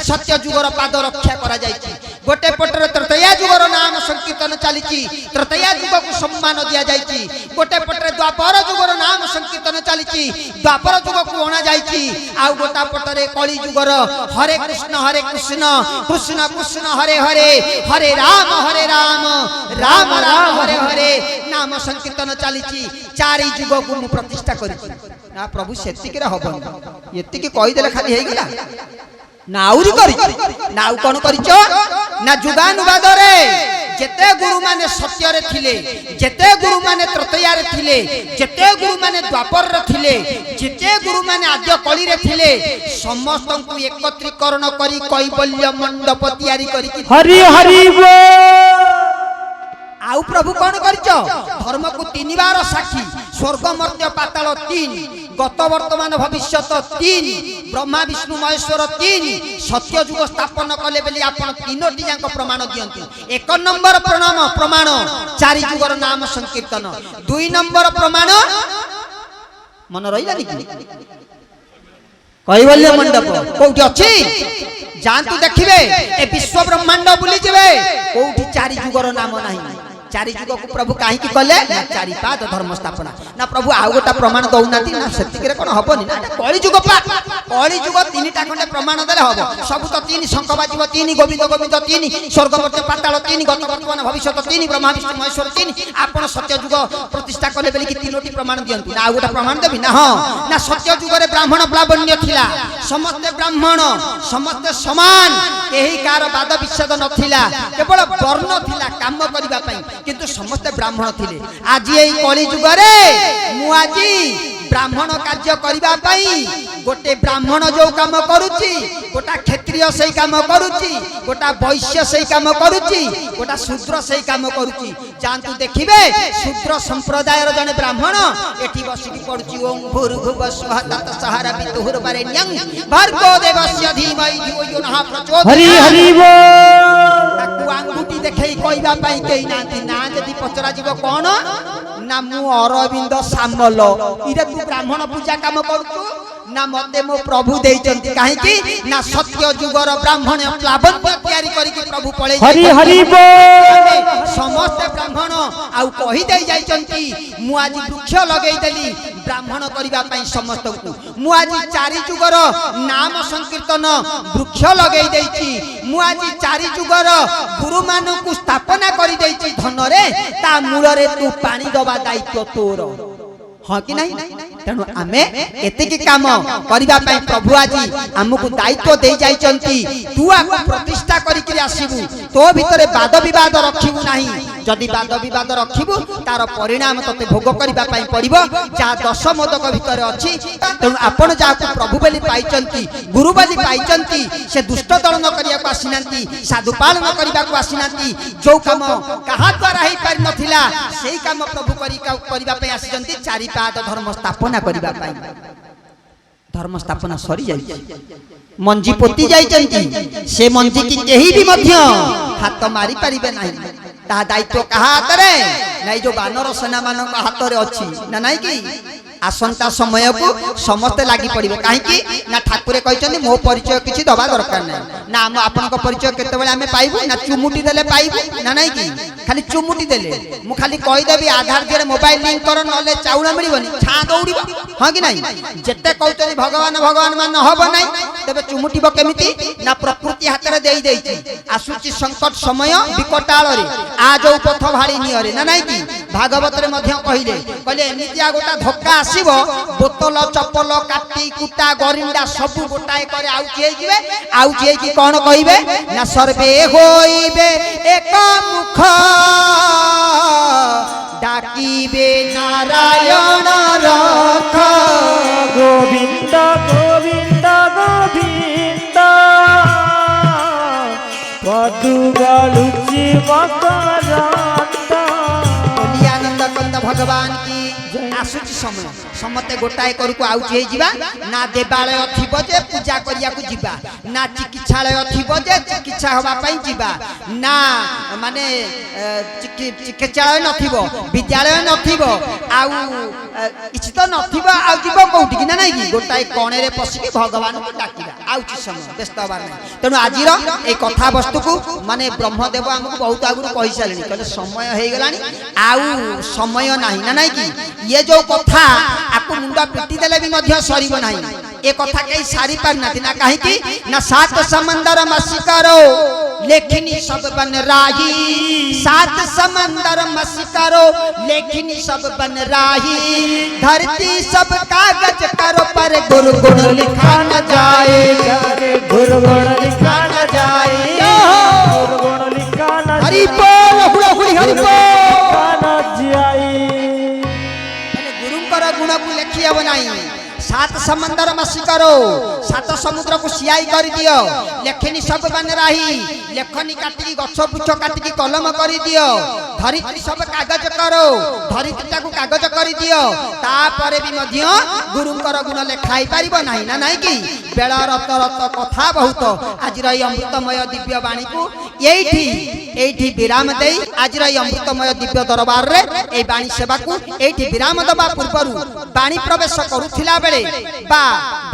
सत्य जुगर पाद रक्षा करा जायछि गोटे पटरे तृतीया जुगर नाम संकीर्तन चली तृतीया जुग को सम्मान दिया जायछि गोटे पटरे द्वापर जुगर नाम संकीर्तन चली द्वापर जुग को अणा जायछि आ गोटा पटरे कली जुगर हरे कृष्ण कृष्ण कृष्ण हरे हरे हरे राम राम राम हरे हरे नाम संकीर्तन चली चारि जुग को मु प्रतिष्ठा करी ना प्रभु सेतिक रे हबन एतिक कहि देले खाली हेइ गेला ना आउरी करी ना आउ कोन करिचो ना जुगानुवाद रे जेते गुरु माने सत्य रे थिले जेते गुरु माने तृतीया रे थिले जेते गुरु माने द्वापर रे थिले जेते गुरु माने आद्य कली रे थिले समस्त को एकत्रीकरण करी कैवल्य मंडप तैयारी करी हरि हरि बोल आउ प्रभु कौन करछ धर्म को 3 बार साक्षी स्वर्ग मर्त्य पाताल 3 गत वर्तमान भविष्यत 3 ब्रह्मा विष्णु महेश्वर 3 सत्य जुग स्थापन कले बेली आपण 3टी जांक प्रमाण दियंतु 1 नंबर प्रमाण चारि जुगर नाम संकीर्तन 2 नंबर प्रमाण मन रहिला कि कैवल्य मंडप कोठी अछि जानतु देखिबे ए विश्व ब्रह्मांड बुली जिवे कोठी चारि जुगर नाम नाही चारि जुग को प्रभु काहे की कले चारि पाद धर्म स्थापना ना प्रभु आउ गोटा प्रमाण दउनाती ना सेतिक रे कोन हबनी ना कली जुग 3टा खंडे प्रमाण देले हबो सब तो 3 शंख बाजिबो 3 गोविंद 3 स्वर्ग मर्त्य पाताल 3 गत वर्तमान भविष्यत 3 ब्रह्मा विष्णु महेश्वर 3 आपण सत्य जुग प्रतिष्ठा कले बेली कि 3टी प्रमाण दियंतु ना आउ गोटा प्रमाण देबी ना हां ना सत्य जुग रे ब्राह्मण प्लावन्य थिला समस्त ब्राह्मण समस्त समान केही कार वाद विच्छेद नथिला केवल वर्ण थिला काम करिबा पई किंतु समस्त ब्राह्मण थिले आज एई कली जुग रे मु आजी ब्राह्मण कार्य करिबा पई गोटे ब्राह्मण जो काम करूची गोटा क्षत्रिय सही काम करूची गोटा वैश्य सही काम करूची गोटा शूद्र सही काम करूची जानतु देखिबे शूद्र संप्रदायर जने ब्राह्मण एठी बसिकी पडुची ओम भूर्भुवः स्वः तत्सहारा वितुहुर वरेण्यं भर्गो देवस्य धीमहि धियो यो नः प्रचोदयात् हरि हरि बोल ताकू आंगुठी देखै कहबा पई केही नांती ना जदी पचरा जीव कोन ना मु अरविंद सामल इरे तू ब्राह्मण पूजा काम करूचु ना मते मो प्रभु देइचंती काहे की ना सत्य जुगर ब्राह्मण प्लावन्य तैयारी करी कि प्रभु पळे हरि हरि बोल समस्त ब्राह्मण आउ कहि देइ जाइचंती मु आज वृक्ष लगेई देली ब्राह्मण करिबा पई समस्त को मु आज चारि जुगर नाम संकीर्तन वृक्ष लगेई देइची मु आज चारि जुगर गुरु मानु को स्थापना करि देइची धन रे ता मूल रे तू पानी दबा दायित्व तोर हाँ कि नहीं तेणु आमे एतिकी काम करिबा पई प्रभु आज हमकु दायित्व दे जाइचंती तू आको प्रतिष्ठा करी कि आसीबू तो भितरे वाद विवाद रखिबू नाही जदि वाद विवाद रखिबू तार परिणाम तते भोग करिबा पई पड़िबो जा 10 मोदक भितरे अछि तेणु आपण जाको प्रभु बेली पाइचंती गुरु बेली पाइचंती से दुष्ट दलन करिया को आसिनांती साधु पालन करिबा को आसिनांती जो काम कहा द्वारा ही पारि नथिला सेही काम प्रभु करिबा पई आसिचंती चारि पाद धर्म स्थापना करिबा पई धर्म स्थापना सरी जाई मंजी पोती जाइचंती से मंजी की केही भी मध्य हाथ मारी परिबे नाही ता दायित्व कहा हातरे नै जो बानर सेना मान हाथ रे अछि ना नाही की आसंता समय को समस्त लागि पड़िबे काहे की ना ठाकुरे कहचंदी मो परिचय किछि दबा दरकार नै ना हम आपन को परिचय केते बेले हमें पाइबु ना चुमुटी देले पाइबु ना नाही की खाली चुमुटी देले मु खाली कहि देबी आधार जे मोबाइल लिंक कर नले चाउला मिलिबनी छा दौड़िबो हां कि नाही जेते कहचंदी भगवान भगवान मान हबो नाही तबे चुमुटीबो केमिति ना प्रकृति हाथ रे देई देइछि आसुची संकट समय विकटाल रे आ जो पथ भारी नियरे ना नाही की भागवत रे मध्य कहले एमितिया गोटा धक्का आसीबो बोतल चप्पल काटी कुटा गरिंडा सब गोटाए करे आउ जे की कोन कहिबे ना सर्वे होइबे एक मुख डाकीबे नारायण रख गोविंद गोविंद गोविंद पदुगालुची ଆସୁଛି ମକରନ୍ଦ। बोली आनंद कंद भगवान की आसुची समय समते गोटाए करकु आउची हे जिबा ना देवालय थिबो जे पूजा करिया को जिबा ना चिकित्सालय थिबो जे चिकित्सा होबा पई जिबा ना माने चिकित्सालय नथिबो विद्यालय नथिबो आउ किछि तो नथिबो आउ जिबो कोउठी कि ना नै कि गोटाए कोणे रे पसिके भगवान को डाकिबा आउची समय व्यस्त होबार नै तेनु आजिर ए कथा वस्तु को माने ब्रह्मदेव हमकु बहुत आगुरु कहि सालनी कहले समय हे गलानी आउ समय नाही ना नै कि ये जो कथा आपको मुंडा पिटी देले भी मध्य सरीब नाही ए कथा कई सारी पार नाथि ना काहे कि ना सात समंदर मसिकारो लेखनी सब बन राही सात समंदर मसिकारो लेखनी सब बन राही धरती सब कागज करो पर गुरु गुण लिखा न जाए गुरु गुण लिखा न जाए गुरु गुण लिखा न हरि बोल हरि बोल न जाए। गुरुंकर गुण को लेखी हब नहीं सात समंदर मसी करो सात समुद्र को सियाई कर दियो लेखनी सब बन रही लेखनी काटिकी गछ पुछ काटिकी कलम कर दियो धरित्री सब कागज करो धरित्रीटा को कागज कर दियो तापरे भी मध्य गुरुंकर गुण लेखाई पारिबो नाही ना नाही कि बेला रत रत कथा बहुत आज रही अमृतमय दिव्य वाणी को एठी विराम देई आज रही अमृतमय दिव्य दरबार रे ए वाणी सेवा को एठी विराम दबा पूर्वरु वाणी प्रवेश करुथिला बेले बा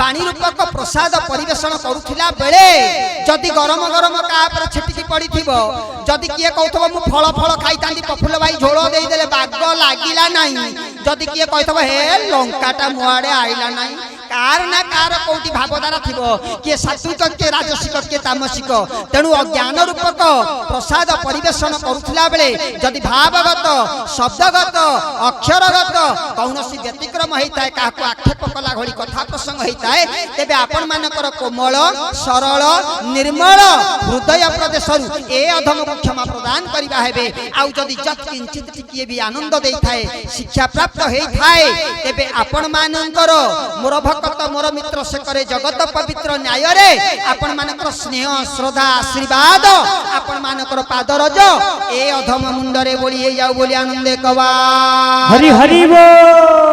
वाणी रूपक प्रसाद परिवेषण करुथिला बेले जदि गरम गरम का पर छिटिकी पड़ीथिबो जदि किए कहथबो मु फळ फळ खाइतांदी प्रफुल्ल भाई झोळ देई देले बाग लागिला नाही जदि किए कहथबो हे लंकाटा मुआडे आइला नाही कार ना कार कोटी भावधारा थिबो के सात्विक के राजसिक के तामसिक तेणु अज्ञान रूपक प्रसाद परिवेषण करुथिला बेले जदि भावगत शब्दगत अक्षरगत कौनसी व्यतिक्रम होता है काको आक्षेप कला घड़ी कथा प्रसंग होता है तेबे आपण मानकर कोमल सरल निर्मल हृदय प्रदेशरु ए अधम को क्षमा प्रदान करिबा हेबे आउ जदि जत किंचित टिकिए भी आनंद देई थाए शिक्षा प्राप्त हेई थाए तेबे आपण मानकर मोर भक्त मोर मित्र से करे जगत पवित्र न्याय रे आपण मानकर स्नेह श्रद्धा आशीर्वाद आपण मानकर पाद रज ए अधम मुंडरे बोली जाऊ बोली आनंदे कवा हरि हरि बोल।